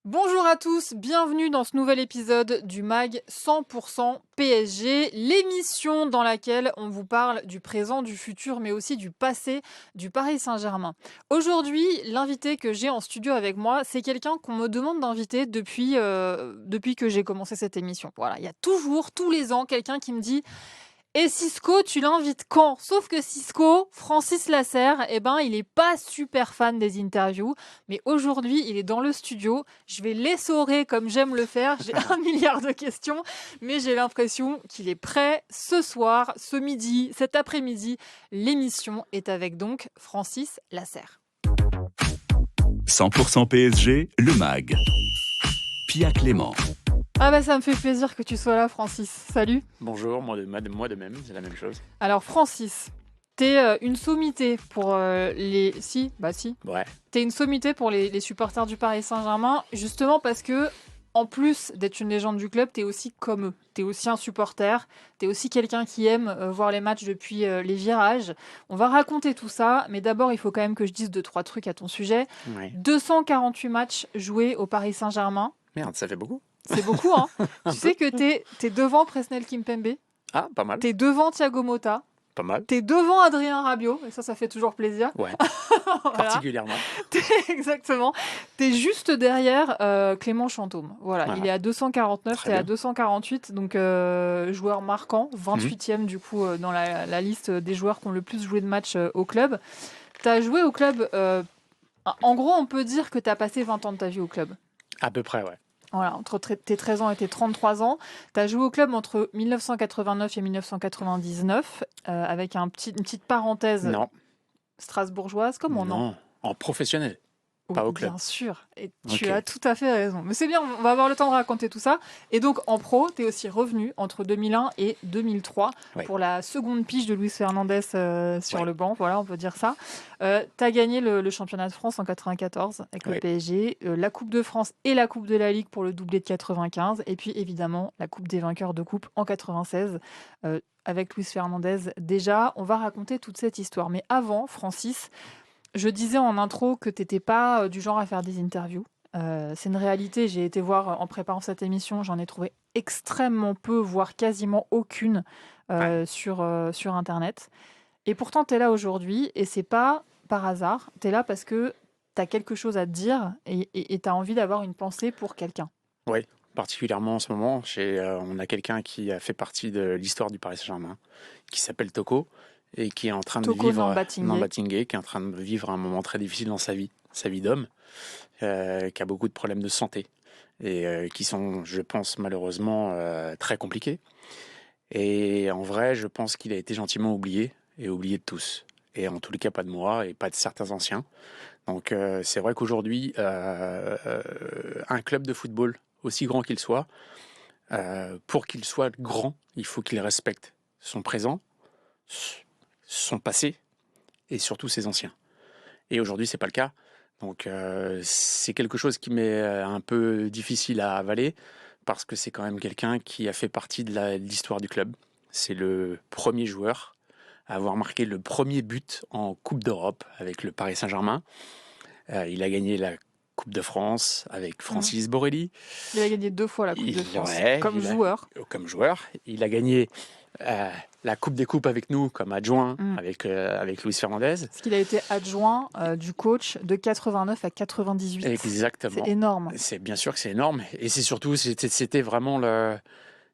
Bonjour à tous, bienvenue dans ce nouvel épisode du MAG 100% PSG, l'émission dans laquelle on vous parle du présent, du futur, mais aussi du passé du Paris Saint-Germain. Aujourd'hui, l'invité que j'ai en studio avec moi, c'est quelqu'un qu'on me demande d'inviter depuis que j'ai commencé cette émission. Voilà, il y a toujours, tous les ans, quelqu'un qui me dit: et Cisco, tu l'invites quand? Sauf que Cisco, Francis Lasserre, il est pas super fan des interviews. Mais aujourd'hui, il est dans le studio. Je vais l'essorer comme j'aime le faire. J'ai 1 milliard de questions, mais j'ai l'impression qu'il est prêt ce soir, ce midi, cet après-midi. L'émission est avec donc Francis Lasserre. 100% PSG, le MAG. Pia Clément. Ah bah ça me fait plaisir que tu sois là, Francis. Salut. Bonjour, moi de même, c'est la même chose. Alors Francis, t'es une sommité pour les... Si, bah si. Ouais, T'es une sommité pour les supporters du Paris Saint-Germain, justement parce que, en plus d'être une légende du club, t'es aussi comme eux. T'es aussi un supporter, t'es aussi quelqu'un qui aime voir les matchs depuis les virages. On va raconter tout ça, mais d'abord, il faut quand même que je dise 2-3 trucs à ton sujet. ouais. 248 matchs joués au Paris Saint-Germain, Merde, ça fait beaucoup. c'est beaucoup, hein. Un Tu sais peu. que t'es devant Presnel Kimpembe, Ah, pas mal, t'es devant Thiago Motta, pas mal. t'es devant Adrien Rabiot, et ça fait toujours plaisir. Ouais, Voilà. particulièrement. Exactement. T'es juste derrière Clément Chantôme. Voilà, Voilà. il est à 249, Très t'es à bien. 248, donc joueur marquant, 28e du coup dans la liste des joueurs qui ont le plus joué de matchs au club. T'as joué au club, en gros on peut dire que t'as passé 20 ans de ta vie au club. À peu près, ouais. Voilà, entre tes 13 ans et tes 33 ans. Tu as joué au club entre 1989 et 1999, avec une petite parenthèse Non, strasbourgeoise. Comment non? non, en professionnel, Oui, pas au club. bien sûr. Et tu Ok. as tout à fait raison. Mais c'est bien, on va avoir le temps de raconter tout ça. Et donc, en pro, tu es aussi revenu entre 2001 et 2003 Ouais. pour la seconde pige de Luis Fernandez sur Ouais. le banc. Voilà, on peut dire ça. Tu as gagné le championnat de France en 94 avec le Ouais. PSG, la Coupe de France et la Coupe de la Ligue pour le doublé de 95. Et puis, évidemment, la Coupe des vainqueurs de Coupe en 96 avec Luis Fernandez. Déjà, on va raconter toute cette histoire. Mais avant, Francis, je disais en intro que tu n'étais pas du genre à faire des interviews. C'est une réalité. J'ai été voir en préparant cette émission, j'en ai trouvé extrêmement peu, voire quasiment aucune Ouais. sur Internet. Et pourtant, tu es là aujourd'hui et c'est pas par hasard. Tu es là parce que tu as quelque chose à te dire et tu as envie d'avoir une pensée pour quelqu'un. Ouais. Particulièrement en ce moment, on a quelqu'un qui a fait partie de l'histoire du Paris Saint-Germain, qui s'appelle Toko, et qui est en train de Toko vivre, Nambatingé. Nambatingé, qui est en train de vivre un moment très difficile dans sa vie d'homme, qui a beaucoup de problèmes de santé, et qui sont, je pense, malheureusement très compliqués. Et en vrai, je pense qu'il a été gentiment oublié, et oublié de tous. Et en tous les cas, pas de moi, et pas de certains anciens. Donc c'est vrai qu'aujourd'hui, un club de football, aussi grand qu'il soit, pour qu'il soit grand, il faut qu'il respecte son présent, son passé, et surtout ses anciens. Et aujourd'hui, c'est pas le cas. Donc c'est quelque chose qui m'est un peu difficile à avaler parce que c'est quand même quelqu'un qui a fait partie de l'histoire du club. C'est le premier joueur à avoir marqué le premier but en Coupe d'Europe avec le Paris Saint-Germain. Il a gagné la Coupe de France avec Mhm. Francis Borrelli. Il a gagné 2 fois la Coupe de France Ouais, comme joueur. comme joueur. Il a gagné la Coupe des Coupes avec nous comme adjoint Mhm. avec Luis Fernandez. Parce qu'il a été adjoint du coach de 89 à 98. C'est Exactement. énorme. C'est bien sûr que c'est énorme. Et c'est surtout, c'était vraiment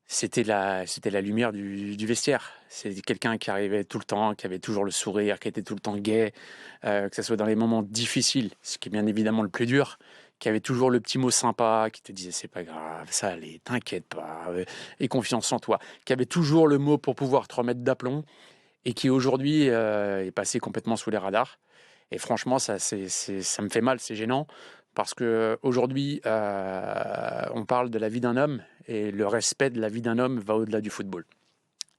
c'était la lumière du vestiaire. C'est quelqu'un qui arrivait tout le temps, qui avait toujours le sourire, qui était tout le temps gai, que ce soit dans les moments difficiles, ce qui est bien évidemment le plus dur, qui avait toujours le petit mot sympa, qui te disait c'est pas grave, ça allait, t'inquiète pas, aie confiance en toi, qui avait toujours le mot pour pouvoir te remettre d'aplomb et qui aujourd'hui est passé complètement sous les radars. Et franchement, ça me fait mal, c'est gênant, parce qu'aujourd'hui, on parle de la vie d'un homme, et le respect de la vie d'un homme va au-delà du football.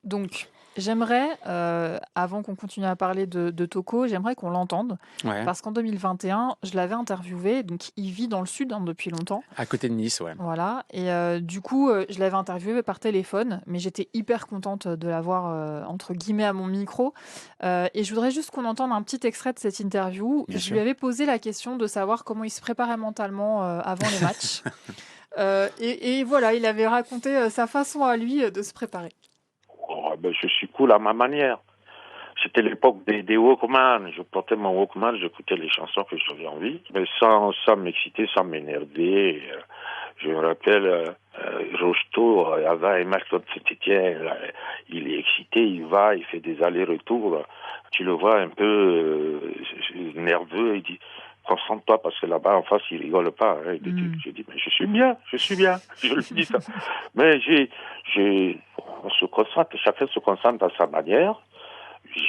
Donc, J'aimerais, avant qu'on continue à parler de Toko, j'aimerais qu'on l'entende Ouais. parce qu'en 2021, je l'avais interviewé, donc il vit dans le sud, hein, depuis longtemps. À côté de Nice, ouais. Voilà et du coup, je l'avais interviewé par téléphone, mais j'étais hyper contente de l'avoir, entre guillemets «à mon micro», et je voudrais juste qu'on entende un petit extrait de cette interview. Bien Je lui sûr. avais posé la question de savoir comment il se préparait mentalement, avant les matchs, et voilà, il avait raconté, sa façon à lui, de se préparer. Oh, ben, je suis cool à ma manière. C'était l'époque des Walkman. Je portais mon Walkman, j'écoutais les chansons que j'avais envie, mais sans m'exciter, sans m'énerver. Je me rappelle, Rocheteau, avant un match contre Saint-Étienne, il est excité, il va, il fait des allers-retours. Tu le vois un peu nerveux, il dit concentre-toi parce que là-bas en face il rigole pas. Hein. Je dis mais je suis bien, je lui dis ça. Mais on se concentre, chacun se concentre à sa manière.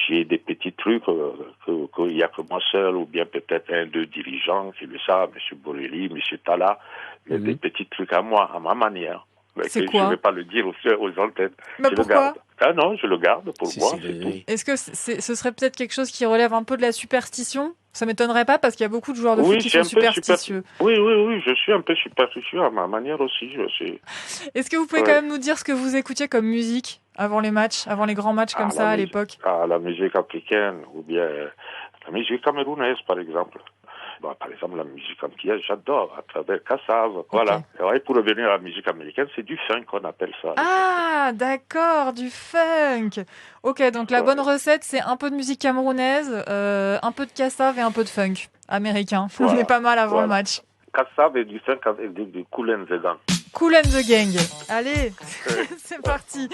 J'ai des petits trucs qu'il n'y a que moi seul, ou bien peut-être un, deux dirigeants qui le savent, M. Borrelli, M. Tala, mais des petits trucs à moi, à ma manière. Mais C'est que quoi? je ne vais pas le dire aux antennes. Bah, Je le pourquoi? garde. Ah non, je le garde pour moi, c'est tout. Est-ce que ce serait peut-être quelque chose qui relève un peu de la superstition? Ça m'étonnerait pas parce qu'il y a beaucoup de joueurs de foot Oui, qui c'est sont un peu superstitieux. oui, je suis un peu superstitieux à ma manière aussi, je sais. Est-ce que vous pouvez Ouais. quand même nous dire ce que vous écoutiez comme musique avant les matchs, avant les grands matchs comme ça à l'époque? La musique africaine, ou bien la musique camerounaise, par exemple. Bon, par exemple, la musique antillaise, j'adore, à travers Kassav, voilà. Et pour revenir à la musique américaine, c'est du funk qu'on appelle ça. Ah, d'accord, du funk. Ok, donc la bonne recette, c'est un peu de musique camerounaise, un peu de cassav et un peu de funk américain. On est pas mal avant le match. Kassav et du funk avec du Kool and the Gang. Kool and the Gang. Allez, c'est parti.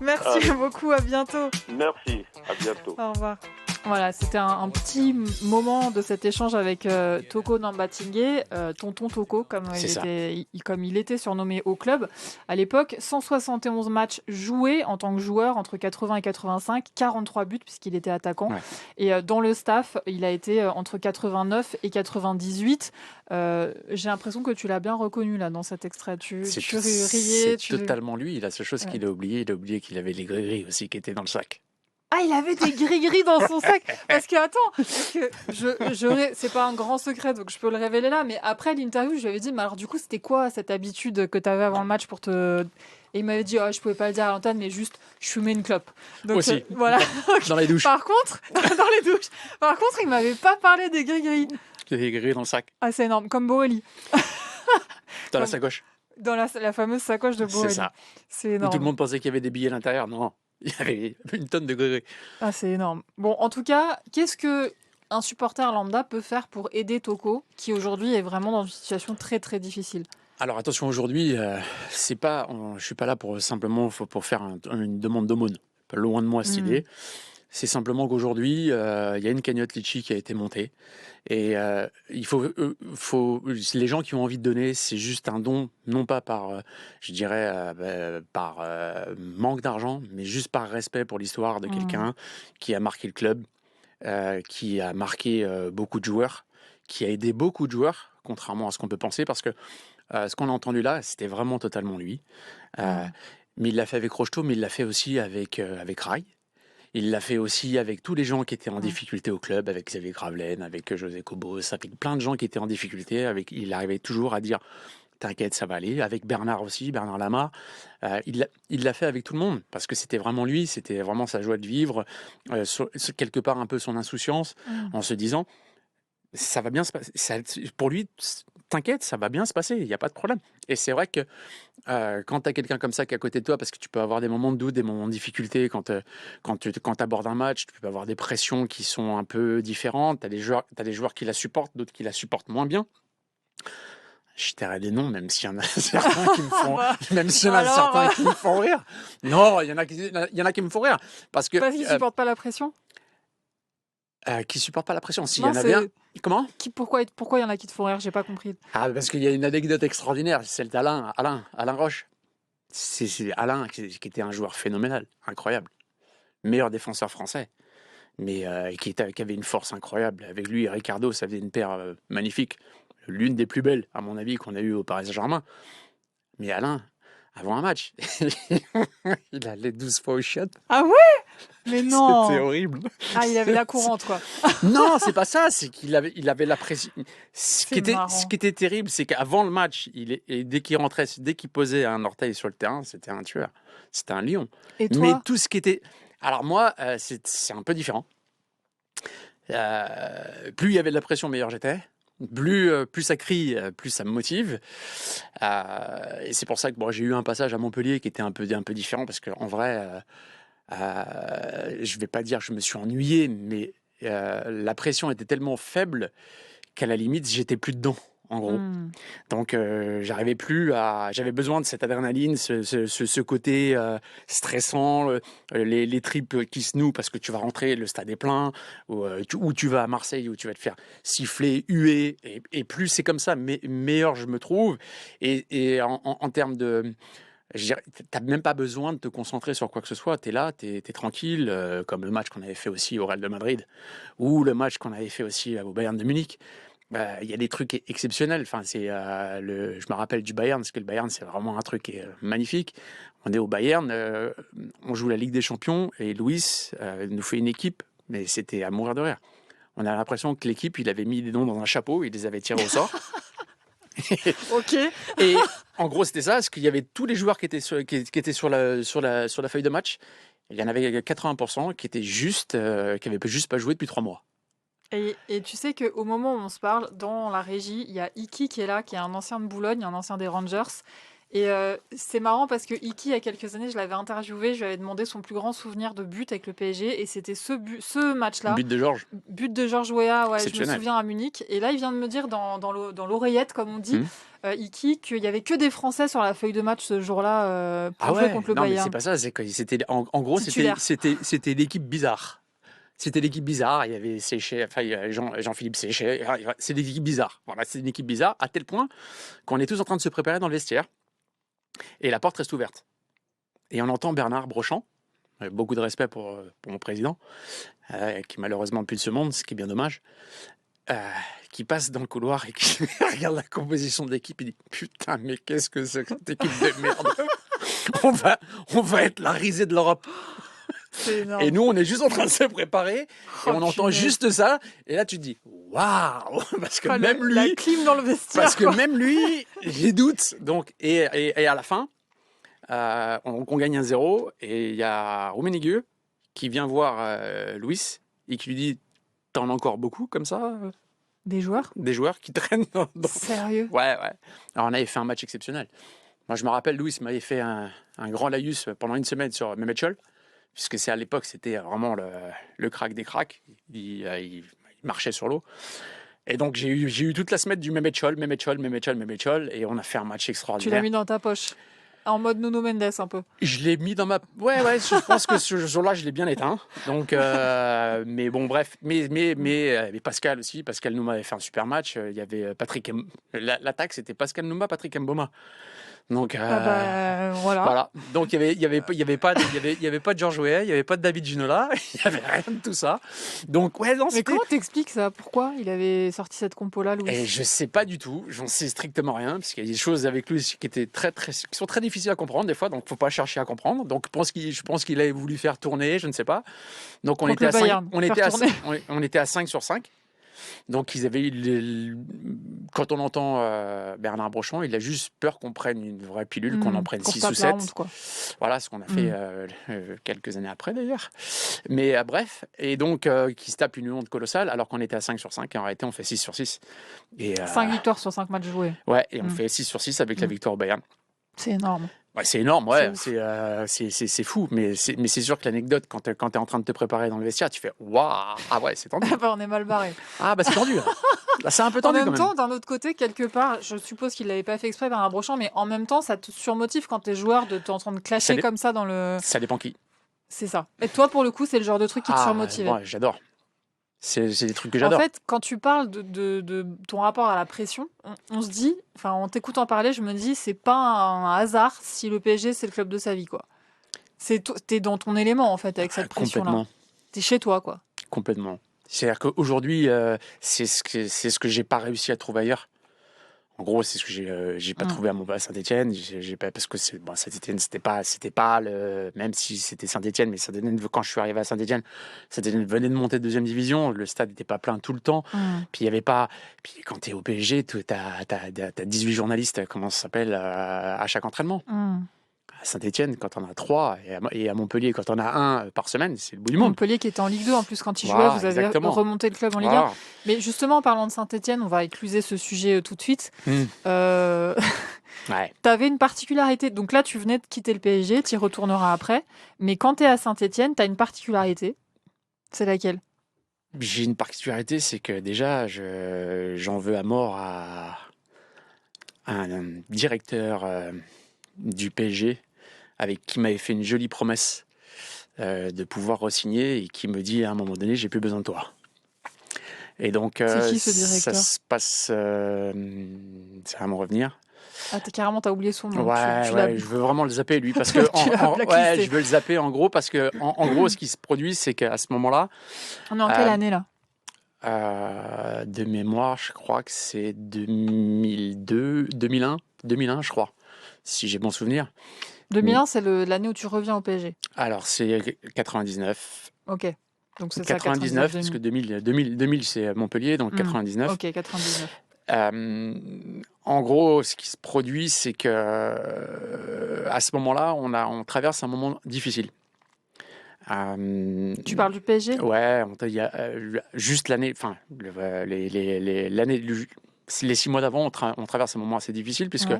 Merci beaucoup, à bientôt. Merci, à bientôt. Au revoir. Voilà, c'était un petit moment de cet échange avec Toko Nambatingue, tonton Toko, comme il était surnommé au club. À l'époque, 171 matchs joués en tant que joueur entre 80 et 85, 43 buts puisqu'il était attaquant. Ouais. Et dans le staff, il a été entre 89 et 98. J'ai l'impression que tu l'as bien reconnu là dans cet extrait. Tu riais. C'est totalement lui. La seule chose qu'il a oublié, il a oublié qu'il avait les gris-gris aussi qui étaient dans le sac. Ah, il avait des gris-gris dans son sac. Parce que, attends, c'est pas un grand secret, donc je peux le révéler là. Mais après l'interview, je lui avais dit, mais alors du coup, c'était quoi cette habitude que tu avais avant le match pour te... Et il m'avait dit, je pouvais pas le dire à l'antenne, mais juste, je fumais une clope. Donc, aussi. Voilà. Dans les douches. Par contre, il m'avait pas parlé des gris-gris. Des gris-gris dans le sac. Ah, c'est énorme. Comme Borrelli. Dans la sacoche. Dans la fameuse sacoche de Borrelli. C'est ça. C'est énorme. Où tout le monde pensait qu'il y avait des billets à l'intérieur. Non. Il y avait une tonne de gris-gris. Ah, c'est énorme. Bon, en tout cas, qu'est-ce que un supporter lambda peut faire pour aider Toko, qui aujourd'hui est vraiment dans une situation très très difficile? Alors attention, aujourd'hui, je suis pas là pour simplement pour faire une demande d'aumône. Loin de moi cette idée. C'est simplement qu'aujourd'hui, il y a une cagnotte Litchi qui a été montée. Et il faut les gens qui ont envie de donner, c'est juste un don, non pas par, je dirais, par manque d'argent, mais juste par respect pour l'histoire de quelqu'un qui a marqué le club, qui a marqué beaucoup de joueurs, qui a aidé beaucoup de joueurs, contrairement à ce qu'on peut penser, parce que ce qu'on a entendu là, c'était vraiment totalement lui. Mais il l'a fait avec Rocheteau, mais il l'a fait aussi avec Rai. Il l'a fait aussi avec tous les gens qui étaient en difficulté au club, avec Xavier Gravelaine, avec José Cobos, avec plein de gens qui étaient en difficulté. Il arrivait toujours à dire « T'inquiète, ça va aller ». Avec Bernard aussi, Bernard Lama. Il l'a fait avec tout le monde, parce que c'était vraiment lui, c'était vraiment sa joie de vivre, quelque part un peu son insouciance, en se disant « Ça va bien se passer ». Pour lui, t'inquiète, ça va bien se passer, il n'y a pas de problème. Et c'est vrai que quand tu as quelqu'un comme ça qui est à côté de toi, parce que tu peux avoir des moments de doute, des moments de difficulté, quand tu abordes un match, tu peux avoir des pressions qui sont un peu différentes, tu as des joueurs qui la supportent, d'autres qui la supportent moins bien. Je tairai des noms, même s'il y en a certains qui me font, certains qui me font rire. Non, il y en a qui me font rire. Parce qu'ils ne supportent pas la pression. Qui supportent pas la pression. S'il y en avait un. Comment? Pourquoi il y en a qui te font rire? J'ai pas compris. Ah, parce qu'il y a une anecdote extraordinaire, celle d'Alain Roche. C'est Alain qui était un joueur phénoménal, incroyable, meilleur défenseur français, mais qui avait une force incroyable. Avec lui et Ricardo, ça faisait une paire magnifique, l'une des plus belles, à mon avis, qu'on a eue au Paris Saint-Germain. Mais Alain avant un match. Il allait 12 fois au shot. Ah ouais? Mais non! C'était horrible. Ah, il avait la courante, quoi. Non, c'est pas ça, c'est il avait la pression. C'est marrant. Ce qui était terrible, c'est qu'avant le match, et dès qu'il rentrait, dès qu'il posait un orteil sur le terrain, c'était un tueur. C'était un lion. Et Mais toi? tout ce qui était. Alors moi, c'est un peu différent. Plus il y avait de la pression, meilleur j'étais. Plus ça crie, plus ça me motive. Et c'est pour ça que bon, j'ai eu un passage à Montpellier qui était un peu différent parce qu'en vrai, je vais pas dire que je me suis ennuyé, mais la pression était tellement faible qu'à la limite, j'étais plus dedans, en gros. Hmm. Donc, j'arrivais plus à. J'avais besoin de cette adrénaline, ce côté stressant, les tripes qui se nouent parce que tu vas rentrer, le stade est plein, ou tu vas à Marseille où tu vas te faire siffler, huer, et plus c'est comme ça, meilleur je me trouve. Et en termes de. Je dirais, t'as même pas besoin de te concentrer sur quoi que ce soit. Tu es là, tu es tranquille, comme le match qu'on avait fait aussi au Real de Madrid ou le match qu'on avait fait aussi au Bayern de Munich. Il y a des trucs exceptionnels. Enfin, je me rappelle du Bayern, parce que le Bayern, c'est vraiment un truc magnifique. On est au Bayern, on joue la Ligue des Champions, et Luis nous fait une équipe, mais c'était à mourir de rire. On a l'impression que l'équipe, il avait mis des noms dans un chapeau, il les avait tirés au sort. Ok. Et en gros, c'était ça, parce qu'il y avait tous les joueurs qui étaient sur la feuille de match. Il y en avait 80% qui étaient juste, qui n'avaient juste pas joué depuis 3 mois. Et tu sais qu'au moment où on se parle, dans la régie, il y a Iki qui est là, qui est un ancien de Boulogne, un ancien des Rangers. Et c'est marrant parce que Iki, il y a quelques années, je l'avais interviewé, je lui avais demandé son plus grand souvenir de but avec le PSG, et c'était ce match-là. But de Georges. But de Georges Weah, ouais, je me Exceptionnel. souviens à Munich. Et là, il vient de me dire dans l'oreillette, comme on dit, Iki, qu'il y avait que des Français sur la feuille de match ce jour-là pour jouer contre le non, mais Bayern. c'est pas ça. C'est que en gros, Titulaire. c'était l'équipe bizarre. C'était l'équipe bizarre. Il y avait Séché, enfin, il y a Jean-Philippe Séché. C'est l'équipe bizarre. Voilà, c'est une équipe bizarre à tel point qu'on est tous en train de se préparer dans le vestiaire et la porte reste ouverte. Et on entend Bernard Brochant, beaucoup de respect pour mon président, qui malheureusement plus de ce monde, ce qui est bien dommage, qui passe dans le couloir et qui regarde la composition de l'équipe. Il dit putain, mais qu'est-ce que c'est que cette équipe de merde. on va être la risée de l'Europe. C'est énorme. Et nous, on est juste en train de se préparer et on entend punaise. juste ça. Et là, tu te dis waouh, parce que Enfin, même la lui, clim dans le vestiaire. parce que quoi. même lui, j'ai doute. Donc, et à la fin, on gagne 1-0 et il y a Rummenigge qui vient voir Luis et qui lui dit t'en as encore beaucoup comme ça, Des joueurs? des joueurs qui traînent dans... Sérieux? Ouais. Alors, on avait fait un match exceptionnel. Moi, je me rappelle, Luis m'avait fait un grand laïus pendant une semaine sur Mehmet Scholl, puisque à l'époque, c'était vraiment le crack des cracks. Il marchait sur l'eau. Et donc, j'ai eu toute la semaine du Mehmet Scholl, et on a fait un match Tu extraordinaire. l'as mis dans ta poche. En mode Nuno Mendes un peu. Je l'ai mis dans ma... Ouais, je pense que ce jour-là, je l'ai bien éteint. Donc, mais bon, bref. Mais Pascal aussi. Pascal Nouma avait fait un super match. Il y avait Patrick... L'attaque, c'était Pascal Nouma, Patrick Mboma. Donc, voilà. Donc, il y avait pas de Georges Weah, il y avait pas de David Ginola, il y avait rien de tout ça. Donc, ouais, non, Mais c'était... comment t'expliques ça? Pourquoi il avait sorti cette compo-là, Louis? Et je sais pas du tout, j'en sais strictement rien, parce qu'il y a des choses avec lui qui étaient qui sont très difficiles à comprendre des fois, donc faut pas chercher à comprendre. Donc je pense qu'il avait voulu faire tourner, je ne sais pas. Donc on Contre était le à Bayern, 5, on était à 5 sur 5. Donc ils avaient quand on entend Bernard Brochant, il a juste peur qu'on prenne une vraie pilule, qu'on en prenne qu'on 6 tape ou la 7. honte, quoi. Voilà ce qu'on a fait quelques années après d'ailleurs. Mais bref, et donc qui se tape une honte colossale alors qu'on était à 5 sur 5 et en réalité on fait 6 sur 6. Et, 5 victoires sur 5 matchs joués. Ouais, et on fait 6 sur 6 avec la victoire au Bayern. C'est énorme. Ouais, c'est énorme, ouais, C'est c'est fou, mais c'est sûr que l'anecdote, quand tu es en train de te préparer dans le vestiaire, tu fais waouh, ah ouais, c'est tendu. Ah bah, on est mal barré. Ah bah c'est tendu. Là, c'est un peu En tendu même quand même. temps, d'un autre côté, quelque part, je suppose qu'il l'avait pas fait exprès, Bernard Brochant, mais en même temps, ça te surmotive quand t'es joueur de t'es en train de clasher comme ça dans le. Ça dépend qui. C'est ça. Et toi, pour le coup, c'est le genre de truc qui te surmotive. Ouais, j'adore. C'est des trucs que j'adore. En fait, quand tu parles de ton rapport à la pression, on se dit, enfin, en t'écoutant parler, je me dis, c'est pas un hasard si le PSG, c'est le club de sa vie, quoi. T'es dans ton élément, en fait, avec cette pression-là. Complètement. T'es chez toi, quoi. Complètement. C'est-à-dire qu'aujourd'hui, c'est ce que j'ai pas réussi à trouver ailleurs. En gros, c'est ce que j'ai pas trouvé à Saint-Étienne. J'ai pas, parce que Saint-Étienne, c'était pas le, même si c'était Saint-Étienne, mais Saint-Étienne, quand je suis arrivé à Saint-Étienne, Saint-Étienne venait de monter de deuxième division. Le stade n'était pas plein tout le temps. Puis il y avait pas, puis quand t'es au PSG, t'as 18 journalistes, comment ça s'appelle, à chaque entraînement. À Saint-Étienne, quand on a 3, et à Montpellier, quand on a 1 par semaine, c'est le bout du monde. Montpellier qui était en Ligue 2 en plus quand il jouait, Voilà, vous avez exactement. remonté le club en Ligue 1. Mais justement, en parlant de Saint-Étienne, on va écluser ce sujet tout de suite. Ouais. Tu avais une particularité. Donc là, tu venais de quitter le PSG, tu y retourneras après. Mais quand tu es à Saint-Étienne, tu as une particularité. C'est laquelle? J'ai une particularité, c'est que déjà, j'en veux à mort à un directeur du PSG avec qui m'avait fait une jolie promesse de pouvoir re-signer et qui me dit à un moment donné, j'ai plus besoin de toi. Et donc, c'est qui ce directeur? ça se passe, ça va me revenir. Ah, carrément, t'as oublié son nom. Ouais, je veux vraiment le zapper lui parce que je veux le zapper en gros parce que en gros, ce qui se produit, c'est qu'à ce moment-là, on est en quelle année là? De mémoire, je crois que c'est 2002, 2001, je crois, si j'ai bon souvenir. 2001, c'est l'année où tu reviens au PSG. Alors, c'est 99. Ok. Donc c'est 99, ça, 99, parce que 2000 c'est Montpellier, donc 99. Ok, 99. En gros, ce qui se produit, c'est que à ce moment-là, on traverse un moment difficile. Tu parles du PSG? Ouais, il y a juste l'année, enfin, l'année, les 6 mois d'avant, on traverse un moment assez difficile, puisque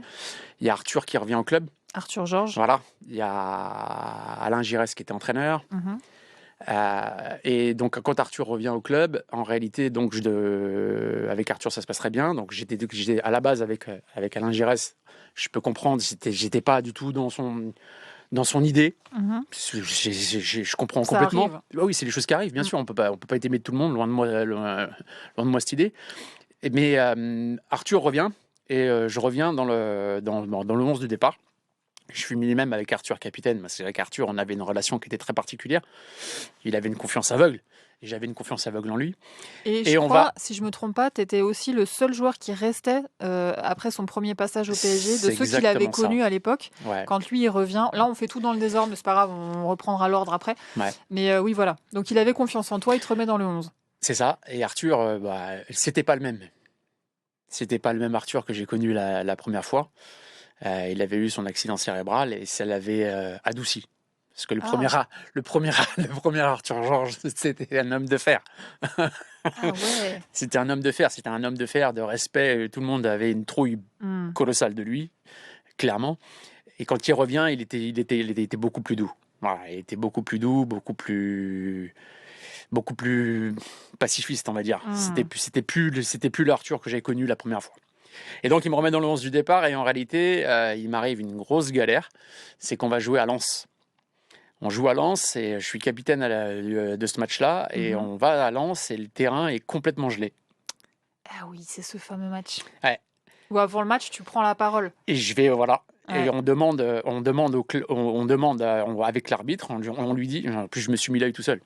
il y a Arthur qui revient au club. Arthur Georges. Voilà. Il y a Alain Giresse qui était entraîneur. Et donc, quand Arthur revient au club, en réalité, donc, avec Arthur, ça se passe très bien. Donc, j'étais à la base avec Alain Giresse. Je peux comprendre, j'étais pas du tout dans son idée. Je comprends ça complètement. Arrive. Oui, c'est les choses qui arrivent, bien sûr. On peut pas être aimé de tout le monde, loin de moi cette idée. Mais Arthur revient et je reviens dans le 11 de départ. Je suis mis même avec Arthur capitaine, parce qu'avec Arthur, on avait une relation qui était très particulière. Il avait une confiance aveugle, et j'avais une confiance aveugle en lui. Et je crois, si je ne me trompe pas, tu étais aussi le seul joueur qui restait après son premier passage au PSG, de ceux qu'il avait connus à l'époque. Ouais. Quand lui, il revient, là, on fait tout dans le désordre, mais c'est pas grave, on reprendra l'ordre après. Ouais. Mais oui, voilà. Donc, il avait confiance en toi, il te remet dans le 11. C'est ça. Et Arthur, c'était pas le même. C'était pas le même Arthur que j'ai connu la première fois. Il avait eu son accident cérébral et ça l'avait adouci. Parce que le premier Arthur Georges, c'était un homme de fer. Ouais. C'était un homme de fer, de respect. Tout le monde avait une trouille colossale de lui, clairement. Et quand il revient, il était beaucoup plus doux. Voilà, il était beaucoup plus doux, beaucoup plus pacifiste, on va dire. C'était plus l'Arthur que j'avais connu la première fois. Et donc, il me remet dans le 11 du départ et en réalité, il m'arrive une grosse galère. C'est qu'on va jouer à Lens. On joue à Lens et je suis capitaine de ce match-là et on va à Lens et le terrain est complètement gelé. Ah oui, c'est ce fameux match. Ouais. Où avant le match, tu prends la parole. Et je vais, voilà. Ouais. Et on demande avec l'arbitre, on lui dit, en plus je me suis mis l'œil tout seul.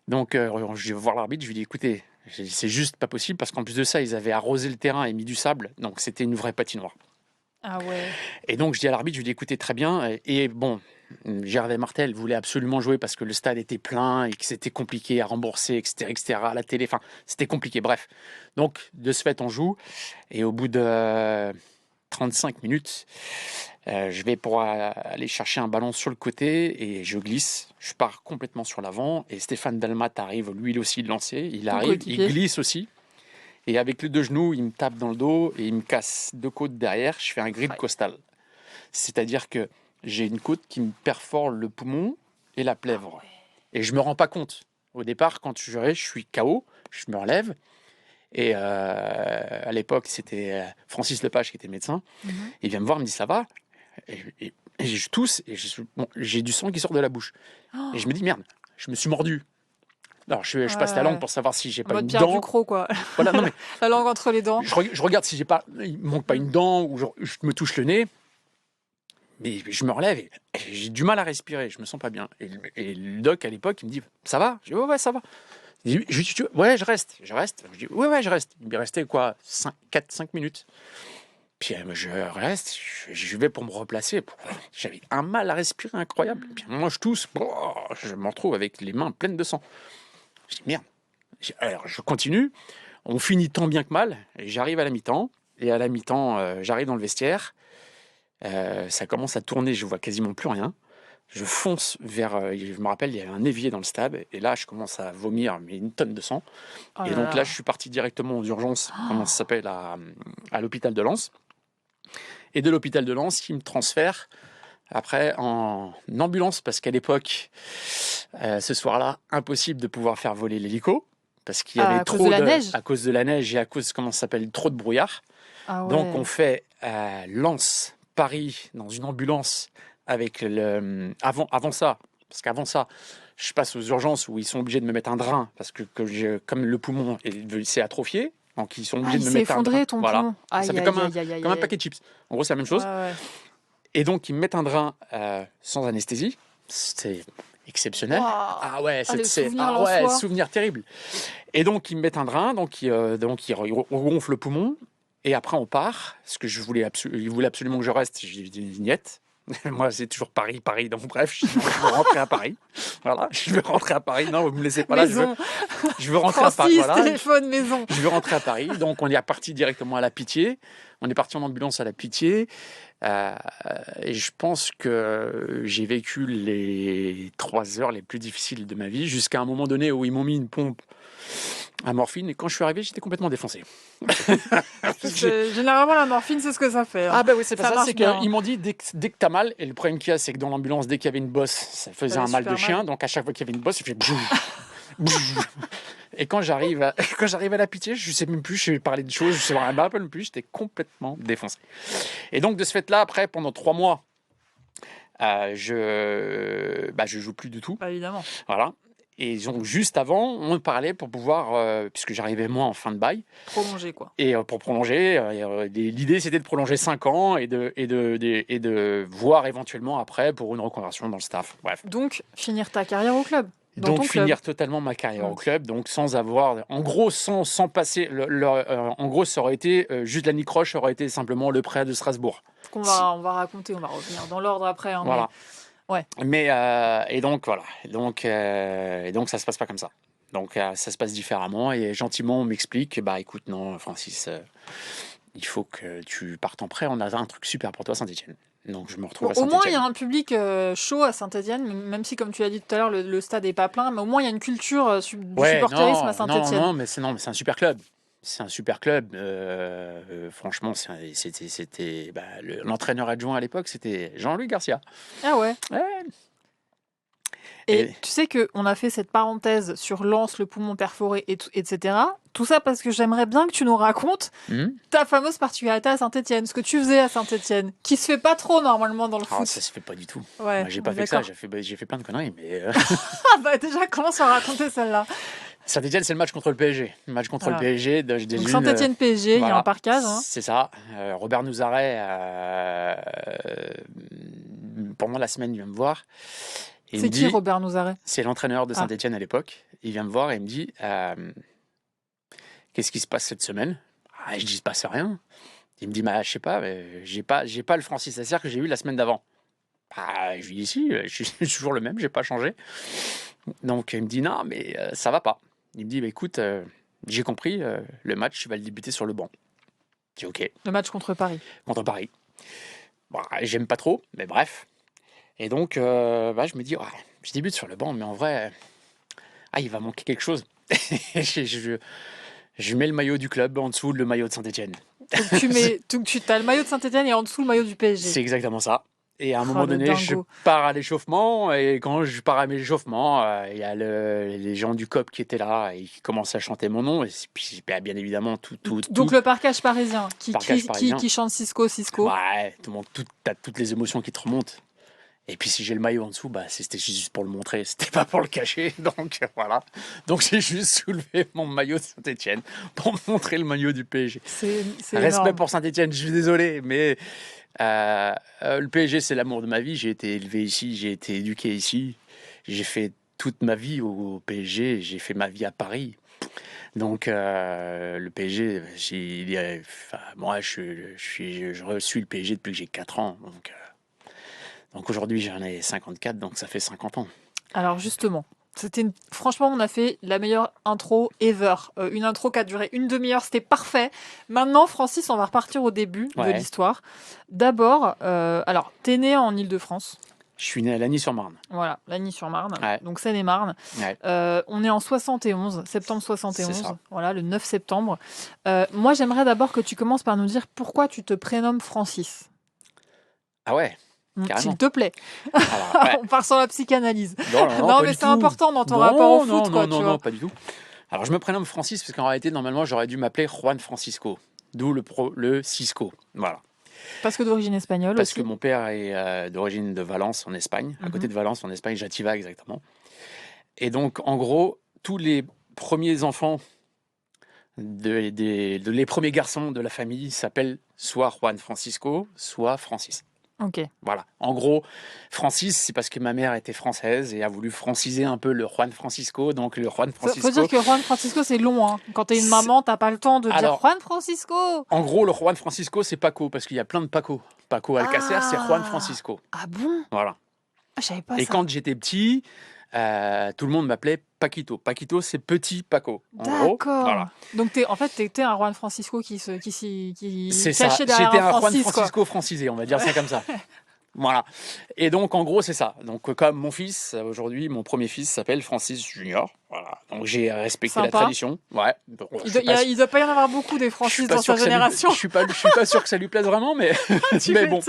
Donc, je vais voir l'arbitre, je lui dis, écoutez, c'est juste pas possible parce qu'en plus de ça, ils avaient arrosé le terrain et mis du sable, donc c'était une vraie patinoire. Ah ouais. Et donc je dis à l'arbitre, je lui dis écoutez, très bien. Et bon, Gervais Martel voulait absolument jouer parce que le stade était plein et que c'était compliqué à rembourser, etc., à la télé. Enfin, c'était compliqué. Bref. Donc de ce fait, on joue et au bout de 35 minutes, je vais pour aller chercher un ballon sur le côté et je glisse. Je pars complètement sur l'avant et Stéphane Dalmat arrive lui aussi de lancer. Il arrive, il glisse aussi. Et avec les 2 genoux, il me tape dans le dos et il me casse 2 côtes derrière. Je fais un grip costal. C'est-à-dire que j'ai une côte qui me perfore le poumon et la plèvre. Et je ne me rends pas compte. Au départ, quand je suis KO, je me relève. Et à l'époque, c'était Francis Lepage qui était médecin. Il vient me voir, il me dit ça va. Et je tousse et j'ai du sang qui sort de la bouche. Et je me dis merde, je me suis mordu. Alors, je passe la langue pour savoir si j'ai pas une Pierre dent. Ducrot, quoi. Voilà, non, mais la langue entre les dents. Je regarde si il manque pas une dent ou je me touche le nez. Mais je me relève et j'ai du mal à respirer. Je me sens pas bien. Et le doc, à l'époque, il me dit ça va? Je dis ouais, ça va. Je dis ouais, je reste. Je dis ouais, je reste. Il me restait quoi 4-5 minutes. Puis je reste, je vais pour me replacer. J'avais un mal à respirer incroyable. Puis moi, je tousse, je me retrouve avec les mains pleines de sang. Je dis merde. Alors je continue. On finit tant bien que mal. Et j'arrive à la mi-temps. Et à la mi-temps, j'arrive dans le vestiaire. Ça commence à tourner, je vois quasiment plus rien. Je fonce vers. Je me rappelle, il y avait un évier dans le stade. Et là, je commence à vomir, mais une tonne de sang. Oh Et là donc là. là, je suis parti directement aux urgences, comment ça s'appelle, à l'hôpital de Lens. Et de l'hôpital de Lens, ils me transfèrent après en ambulance, parce qu'à l'époque, ce soir-là, impossible de pouvoir faire voler l'hélico, parce qu'il y avait À cause trop de la neige. à cause de la neige et à cause, comment ça s'appelle, trop de brouillard. Ah Donc ouais. on fait Lens, Paris, dans une ambulance avec avant ça, parce qu'avant ça, je passe aux urgences où ils sont obligés de me mettre un drain, parce que comme le poumon s'est atrophié, donc ils sont obligés Il de me s'est mettre un drain. effondré ton Voilà. poumon. Ça Aïe, fait aïe, comme aïe, aïe, aïe, un aïe. paquet de chips. En gros, c'est la même Ouais, chose. ouais. Et donc, ils me mettent un drain sans anesthésie. C'est exceptionnel. Waouh. Ah ouais, Ah, le souvenir ouais, lensois. souvenir terrible. Et donc, ils me mettent un drain, donc ils regonflent le poumon. Et après, on part. Parce que ils voulaient absolument que je reste. J'ai dit une vignette. Moi, c'est toujours Paris, Paris. Donc, bref, je veux rentrer à Paris. Voilà, je veux rentrer à Paris. Non, vous me laissez pas là. Maison. Je veux rentrer à Paris. Francis, Voilà. téléphone, maison. Je veux rentrer à Paris. Donc, on est parti directement à la Pitié. On est parti en ambulance à la Pitié. Et je pense que j'ai vécu les 3 heures les plus difficiles de ma vie, jusqu'à un moment donné où ils m'ont mis une pompe à morphine. Et quand je suis arrivé, j'étais complètement défoncé. Généralement, la morphine, c'est ce que ça fait. Hein. Ah bah oui, c'est pas Ça ça, marche c'est bien. qu'ils m'ont dit dès que t'as mal, et le problème qu'il y a, c'est que dans l'ambulance, dès qu'il y avait une bosse, ça faisait Ça un fait mal de super chien, mal. donc à chaque fois qu'il y avait une bosse, il fait bouh, bouh. Et quand j'arrive à la Pitié, je sais même plus, je parlais de choses, je sais rien même plus, j'étais complètement défoncé. Et donc de ce fait-là, après, pendant 3 mois, je joue plus du tout, Bah, évidemment. voilà. Et donc juste avant, on me parlait pour pouvoir, puisque j'arrivais moi en fin de bail, Prolongé, quoi. et pour prolonger, l'idée c'était de prolonger 5 ans et de voir éventuellement après pour une reconversion dans le staff. Bref. Donc, finir ta carrière au club. Dans Donc ton club. finir totalement ma carrière Mm. au club, donc sans avoir, en gros sans passer, en gros ça aurait été, juste la Nicroche aurait été simplement le prêt de Strasbourg. On va raconter, on va revenir dans l'ordre après. Hein, Voilà. ouais. Mais et donc voilà, et donc ça se passe pas comme ça. Donc ça se passe différemment et gentiment on m'explique, bah écoute non Francis, il faut que tu partes en prêt, on a un truc super pour toi à Saint-Étienne. Donc je me retrouve Bon, à au moins, il y Saint-Étienne. a un public chaud à Saint-Étienne, même si, comme tu l'as dit tout à l'heure, le stade n'est pas plein, mais au moins, il y a une culture du supporterisme à Saint-Étienne. Non, mais c'est un super club. C'est un super club. Franchement, l'entraîneur adjoint à l'époque, c'était Jean-Louis Garcia. Ah ouais. Ouais. Et tu sais qu'on a fait cette parenthèse sur Lens, le poumon perforé, etc. Tout ça parce que j'aimerais bien que tu nous racontes ta fameuse particularité à Saint-Étienne, ce que tu faisais à Saint-Étienne, qui se fait pas trop normalement dans le Ah, foot. ça se fait pas du tout. Ouais, Moi, j'ai pas on est fait que ça. d'accord. J'ai fait plein de conneries. Mais Ah bah déjà, commence à raconter celle-là. Saint-Étienne, c'est le match contre le PSG. Le match contre Voilà. le PSG. Donc Saint-Étienne-PSG, il y a voilà. un parquage. Hein. C'est ça. Robert Nouzaret, pendant la semaine, il vient me voir. Et il C'est me qui dit, Robert Nouzaret? c'est l'entraîneur de Ah. Saint-Étienne à l'époque. Il vient me voir et il me dit qu'est-ce qui se passe cette semaine? Je dis, il se passe rien. Il me dit, je sais pas, j'ai pas le Francis Asser que j'ai eu la semaine d'avant. Je lui dis, si, je suis toujours le même, j'ai pas changé. Donc il me dit, non, mais ça va pas. Il me dit, écoute, j'ai compris, le match, tu vas le débuter sur le banc. Je dis, ok, Le match contre Paris. contre Paris. Bon, j'aime pas trop, mais bref. Et donc, je me dis, je débute sur le banc, mais en vrai, il va manquer quelque chose. je mets le maillot du club en dessous le maillot de Saint-Étienne. Donc tu as le maillot de Saint-Étienne et en dessous le maillot du PSG. C'est exactement ça. Et à un Oh, moment le donné, dingo. je pars à l'échauffement. Et quand je pars à l'échauffement, il y a les gens du COP qui étaient là et qui commencent à chanter mon nom. Et puis, bien évidemment, Donc le parquage parisien Parquage parisien. qui chante Cisco. Ouais, tout le monde, t'as toutes les émotions qui te remontent. Et puis si j'ai le maillot en dessous, c'était juste pour le montrer, c'était pas pour le cacher. Donc voilà. Donc j'ai juste soulevé mon maillot de Saint-Étienne pour montrer le maillot du PSG. C'est Respect énorme. pour Saint-Étienne, je suis désolé, mais le PSG c'est l'amour de ma vie. J'ai été élevé ici, j'ai été éduqué ici. J'ai fait toute ma vie au PSG, j'ai fait ma vie à Paris. Donc, le PSG, moi, je suis le PSG depuis que j'ai 4 ans. Donc aujourd'hui, j'en ai 54, donc ça fait 50 ans. Alors justement, franchement, on a fait la meilleure intro ever. Une intro qui a duré une demi-heure, c'était parfait. Maintenant, Francis, on va repartir au début de l'histoire. D'abord, alors, t'es né en Île-de-France. Je suis né à Lagny-sur-Marne. Voilà, Lagny-sur-Marne, Ouais. donc Seine-et-Marne. Ouais. On est en 71, septembre 71, C'est ça. voilà, le 9 septembre. Moi, j'aimerais d'abord que tu commences par nous dire pourquoi tu te prénommes Francis. Ah ouais, carrément. S'il te plaît. Alors, ouais. On part sur la psychanalyse. Non, mais c'est important dans ton rapport au foot, quoi, tu vois. Non, pas du tout. Alors, je me prénomme Francis parce qu'en réalité, normalement, j'aurais dû m'appeler Juan Francisco. D'où le Cisco. Voilà. Parce que d'origine espagnole Parce aussi. que mon père est d'origine de Valence, en Espagne. À côté de Valence, en Espagne, Játiva, exactement. Et donc, en gros, tous les premiers enfants, les premiers garçons de la famille s'appellent soit Juan Francisco, soit Francis. Ok. Voilà. En gros, Francis, c'est parce que ma mère était française et a voulu franciser un peu le Juan Francisco. Donc, le Juan Francisco. Faut dire que Juan Francisco, c'est long. Hein. Quand t'es une maman, t'as pas le temps de dire Juan Francisco. En gros, le Juan Francisco, c'est Paco, parce qu'il y a plein de Paco. Paco Alcacer, c'est Juan Francisco. Ah bon? Voilà. Ah, je savais pas et ça. Quand j'étais petit, tout le monde m'appelait Paquito. Paquito, c'est petit Paco. D'accord. Voilà. Donc, t'étais un Juan Francisco qui c'est cachait derrière J'étais un un Francis, Juan Francisco francisé, on va dire ça comme ça. Voilà. Et donc, en gros, c'est ça. Donc, comme mon fils, aujourd'hui, mon premier fils s'appelle Francis Junior. Voilà. Donc, j'ai respecté la tradition. Ouais. Donc, il doit pas y en avoir beaucoup des Francis dans sa génération. Je suis pas sûr que ça lui plaise vraiment, mais, mais bon.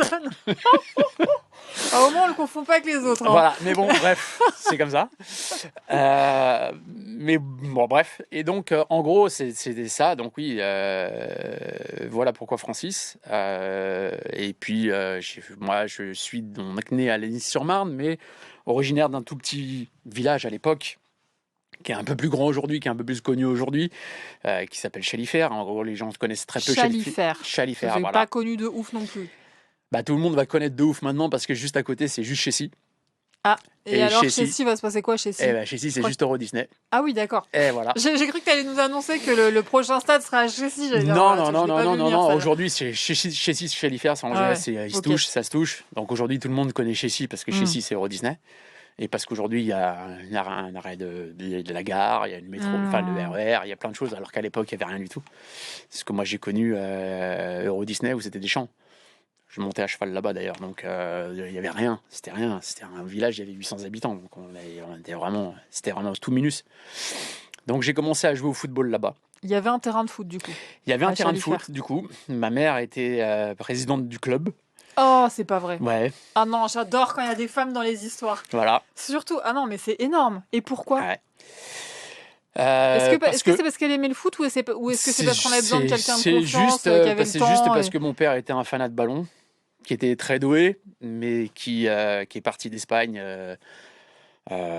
Au moins, on le confond pas avec les autres. Hein. Voilà. Mais bon, bref, c'est comme ça. Mais bon, bref. Et donc, en gros, c'était ça. Donc, oui, voilà pourquoi Francis. Et puis, moi, je suis donc né à Lagny-sur-Marne, mais originaire d'un tout petit village à l'époque, qui est un peu plus grand aujourd'hui, qui est un peu plus connu aujourd'hui, qui s'appelle Chalifert. En gros, les gens connaissent très peu Chalifert. Chalifert, voilà. Pas connu de ouf non plus. Bah, tout le monde va connaître de ouf maintenant parce que juste à côté, c'est juste Chessy. Ah, et alors Chessy, va se passer quoi Chessy? Eh ben, Chessy, c'est juste Euro Disney. Ah oui, d'accord. Et voilà. J'ai cru que tu allais nous annoncer que le prochain stade sera à Chessy. Non. Aujourd'hui, c'est Chessy, Chalifert, ça se touche. Donc aujourd'hui, tout le monde connaît Chessy parce que Chessy, c'est Euro Disney. Et parce qu'aujourd'hui, il y a un arrêt de la gare, il y a le métro, enfin le RER, il y a plein de choses, alors qu'à l'époque, il n'y avait rien du tout. C'est ce que moi, j'ai connu Euro Disney où c'était des champs. Je montais à cheval là-bas d'ailleurs, donc il n'y avait rien. C'était un village, il y avait 800 habitants, donc c'était vraiment tout minus. Donc j'ai commencé à jouer au football là-bas. Il y avait un terrain de foot du coup. Il y avait un terrain de foot du coup. Ma mère était présidente du club. Oh, c'est pas vrai. Ouais. Ah non, j'adore quand il y a des femmes dans les histoires. Voilà. Surtout, ah non, mais c'est énorme. Et pourquoi? Ouais. Est-ce que c'est parce qu'elle aimait le foot ou est-ce que c'est parce qu'on avait besoin de quelqu'un de confiance qui avait le temps? C'est juste parce que mon père était un fanat de ballon, qui était très doué, mais qui est parti d'Espagne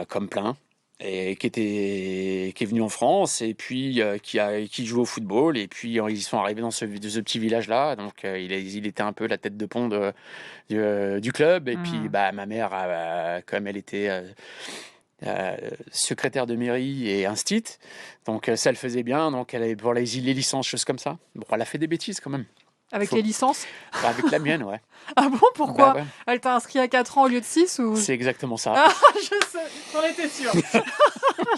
comme plein, et qui est venu en France, et puis qui jouait au football, et puis ils sont arrivés dans ce petit village-là, donc il était un peu la tête de pont du club, et puis ma mère, comme elle était secrétaire de mairie et instit, donc ça le faisait bien, donc elle avait pour les licences, choses comme ça. Bon, elle a fait des bêtises quand même. Avec les licences? Avec la mienne, ouais. Ah bon, pourquoi? Ouais. Elle t'a inscrit à 4 ans au lieu de 6 ou... C'est exactement ça. Ah, je sais, j'en étais sûre.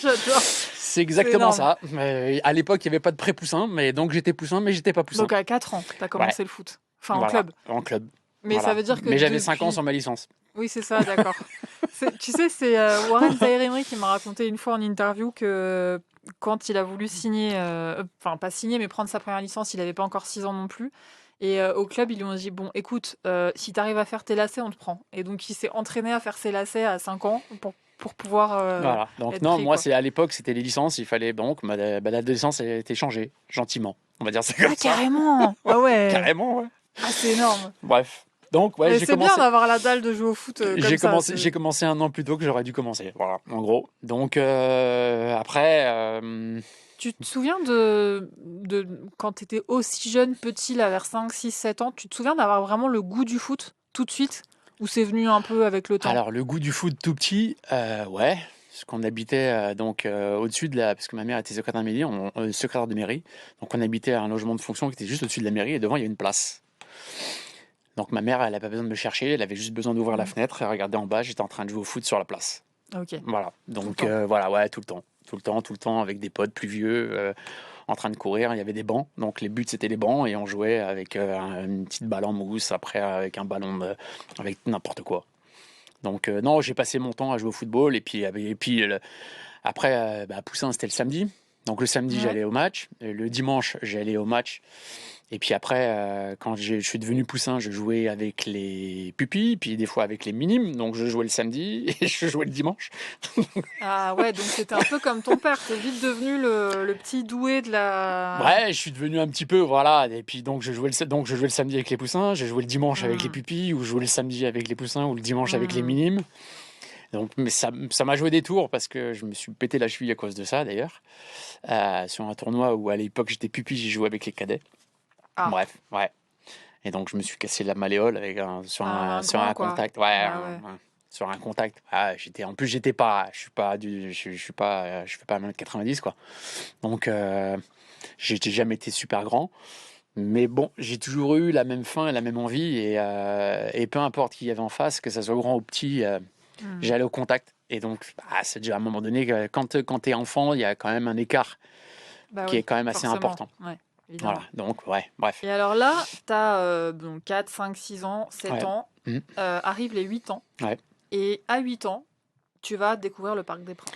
J'adore. C'est exactement ça. À l'époque, il n'y avait pas de pré-poussin, mais donc j'étais poussin, mais j'étais pas poussin. Donc à 4 ans, t'as commencé le foot. Enfin, en club. En club. Mais ça veut dire que... Mais j'avais 5 ans sans ma licence. Oui, c'est ça, d'accord. Tu sais, c'est Warren Zaïre-Emery qui m'a raconté une fois en interview que quand il a voulu signer, enfin pas signer, mais prendre sa première licence, il n'avait pas encore 6 ans non plus. Et au club, ils lui ont dit, bon, écoute, si tu arrives à faire tes lacets, on te prend. Et donc, il s'est entraîné à faire ses lacets à 5 ans pour pouvoir voilà. Donc être non, pris, moi, quoi. c'est à l'époque, c'était les licences. Il fallait donc, ma date de licence a été changée, gentiment. On va dire ça comme ça. Carrément. Ouais. Carrément, ouais. Ah, c'est énorme. Bref. Donc, ouais, c'est bien d'avoir la dalle de jouer au foot comme ça. J'ai commencé 1 an plus tôt que j'aurais dû commencer. Voilà, en gros. Donc, après... Tu te souviens de quand tu étais aussi jeune, petit, là, vers 5, 6, 7 ans, tu te souviens d'avoir vraiment le goût du foot tout de suite? Ou c'est venu un peu avec le temps? Alors, le goût du foot tout petit, ouais. parce qu'on habitait au-dessus de la... Parce que ma mère était secrétaire de mairie. Donc on habitait à un logement de fonction qui était juste au-dessus de la mairie et devant il y avait une place. Donc ma mère, elle n'avait pas besoin de me chercher, elle avait juste besoin d'ouvrir la fenêtre et regarder en bas, j'étais en train de jouer au foot sur la place. Ok. Voilà, donc Tout le temps. voilà, ouais, tout le temps, avec des potes plus vieux, en train de courir, il y avait des bancs, donc les buts c'était les bancs, et on jouait avec une petite balle en mousse, après avec un avec n'importe quoi. Donc non, j'ai passé mon temps à jouer au football, et puis après, Poussin c'était le samedi, donc le samedi Ouais. j'allais au match, le dimanche j'allais au match, et puis après, quand je suis devenu Poussin, je jouais avec les pupilles, puis des fois avec les minimes. Donc je jouais le samedi et je jouais le dimanche. Ah ouais, donc c'était un peu comme ton père. T'es vite devenu le petit doué de la... Ouais, je suis devenu un petit peu, voilà. Et puis donc je jouais le samedi avec les Poussins, je jouais le dimanche avec les pupilles, ou je jouais le samedi avec les Poussins, ou le dimanche avec les minimes. Donc, mais ça m'a joué des tours parce que je me suis pété la cheville à cause de ça d'ailleurs. Sur un tournoi où à l'époque j'étais pupille, j'ai joué avec les cadets. Ah. Bref, ouais. Et donc je me suis cassé la malléole sur un grand, quoi. contact. Ah ouais. Sur un contact. En plus je fais pas 1m90 quoi. Donc j'ai jamais été super grand. Mais bon, j'ai toujours eu la même faim et la même envie, et peu importe qui y avait en face, que ça soit grand ou petit, j'allais au contact. Et donc, c'est déjà à un moment donné, quand t'es enfant, il y a quand même un écart qui est quand même assez forcément. important. Ouais, évidemment. Voilà, donc ouais, bref. Et alors là, tu as 4, 5, 6 ans, 7 Ouais. ans, arrivent les 8 ans. Ouais. Et à 8 ans, tu vas découvrir le Parc des Princes.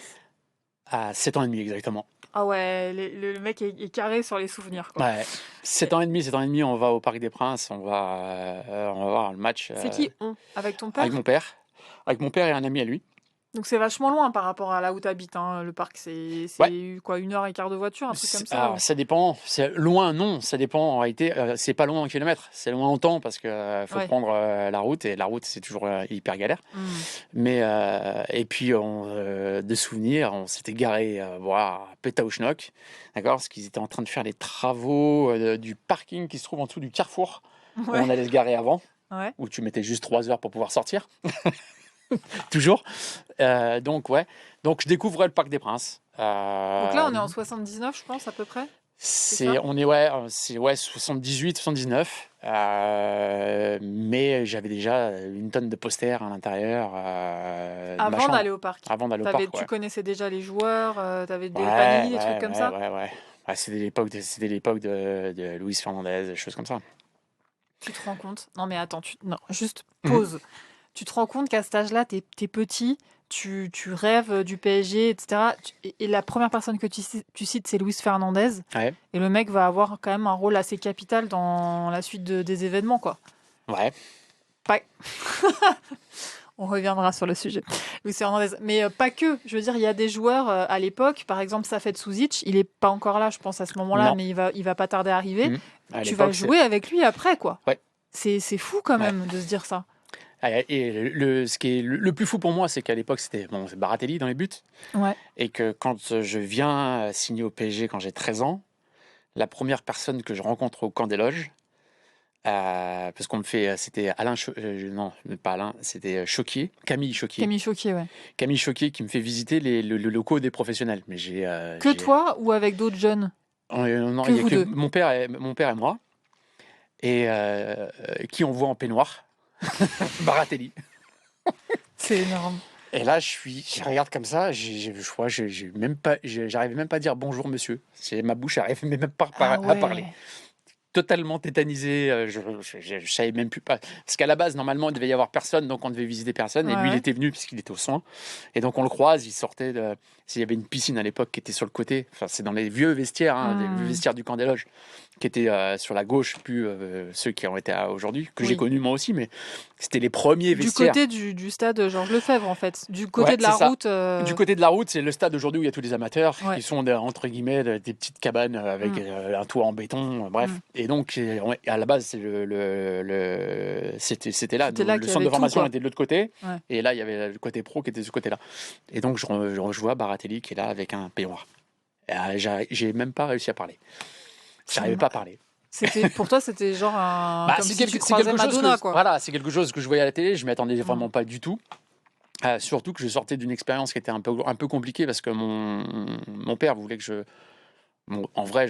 À 7 ans et demi exactement. Ah ouais, le mec est carré sur les souvenirs, quoi. Ouais. 7 ans et demi, on va au Parc des Princes, on va voir le match. C'est qui on? Avec ton père? Avec mon père. Avec mon père et un ami à lui. Donc c'est vachement loin par rapport à là où tu habites, hein. Le parc, c'est quoi, 1h15 de voiture, un truc comme ça? Alors, ça dépend. C'est loin, non. Ça dépend. En réalité, c'est pas loin en kilomètres. C'est loin en temps parce que faut prendre la route, et la route c'est toujours hyper galère. Mais et puis de souvenirs, on s'était garé à Pétaouchnok, d'accord, parce qu'ils étaient en train de faire les travaux du parking qui se trouve en dessous du carrefour où on allait se garer avant, où tu mettais juste 3 heures pour pouvoir sortir. Toujours. Donc je découvrais le Parc des Princes. Donc là, on est en 79, je pense, à peu près. On est 78, 79. Mais j'avais déjà une tonne de posters à l'intérieur. Avant d'aller au parc. Avant d'aller au parc. Tu connaissais déjà les joueurs, tu avais des paniers, des trucs comme ça. Ouais, c'était l'époque de Luis Fernandez, des choses comme ça. Tu te rends compte? Non, mais attends, juste pause. Tu te rends compte qu'à cet âge-là, t'es petit, tu rêves du PSG, etc. Et la première personne que tu cites, c'est Luis Fernandez. Ouais. Et le mec va avoir quand même un rôle assez capital dans la suite des événements, quoi. Ouais. On reviendra sur le sujet. Luis Fernandez. Mais pas que. Je veux dire, il y a des joueurs à l'époque, par exemple, Safet Suzic, il est pas encore là, je pense, à ce moment-là, Non. mais il va pas tarder à arriver. Tu vas l'époque, jouer avec lui après, quoi. Ouais. C'est fou quand même de se dire ça. Et ce qui est le plus fou pour moi, c'est qu'à l'époque, c'est Baratelli dans les buts. Ouais. Et que quand je viens signer au PSG quand j'ai 13 ans, la première personne que je rencontre au camp des loges, parce qu'on me fait, c'était non, pas Alain, c'était Camille Choquier. Camille Choquier, ouais. Camille Choquier qui me fait visiter le locaux des professionnels. Mais toi ou avec d'autres jeunes? Non, il y a que mon père et moi, et qui on voit en peignoir. Baratelli. C'est énorme. Et là, je regarde comme ça, je crois, j'arrivais même pas à dire bonjour monsieur. Ma bouche n'arrivait même pas à parler. Totalement tétanisé, je savais même plus pas. Parce qu'à la base, normalement, il devait y avoir personne, donc on devait visiter personne. Et lui, il était venu puisqu'il était aux soins. Et donc on le croise, il sortait s'il y avait une piscine à l'époque qui était sur le côté. Enfin, c'est dans les vieux vestiaires, les vieux vestiaires du camp des loges, qui étaient sur la gauche, plus ceux qui ont été aujourd'hui, que j'ai connus moi aussi, mais c'était les premiers vestiaires. Du côté du stade Georges Lefebvre, en fait. Du côté de la route. Du côté de la route, c'est le stade aujourd'hui où il y a tous les amateurs, qui sont, entre guillemets, des petites cabanes avec un toit en béton, bref. Et donc, à la base, c'était là. Le centre de formation était de l'autre côté. Ouais. Et là, il y avait le côté pro qui était de ce côté-là. Et donc, je vois Baratelli qui est là avec un peignoir. J'ai même pas réussi à parler. J'arrivais pas à parler. Pour toi, c'était genre un. C'est quelque chose que je voyais à la télé. Je m'y attendais vraiment pas du tout. Surtout que je sortais d'une expérience qui était un peu compliquée parce que mon père voulait que je... en vrai,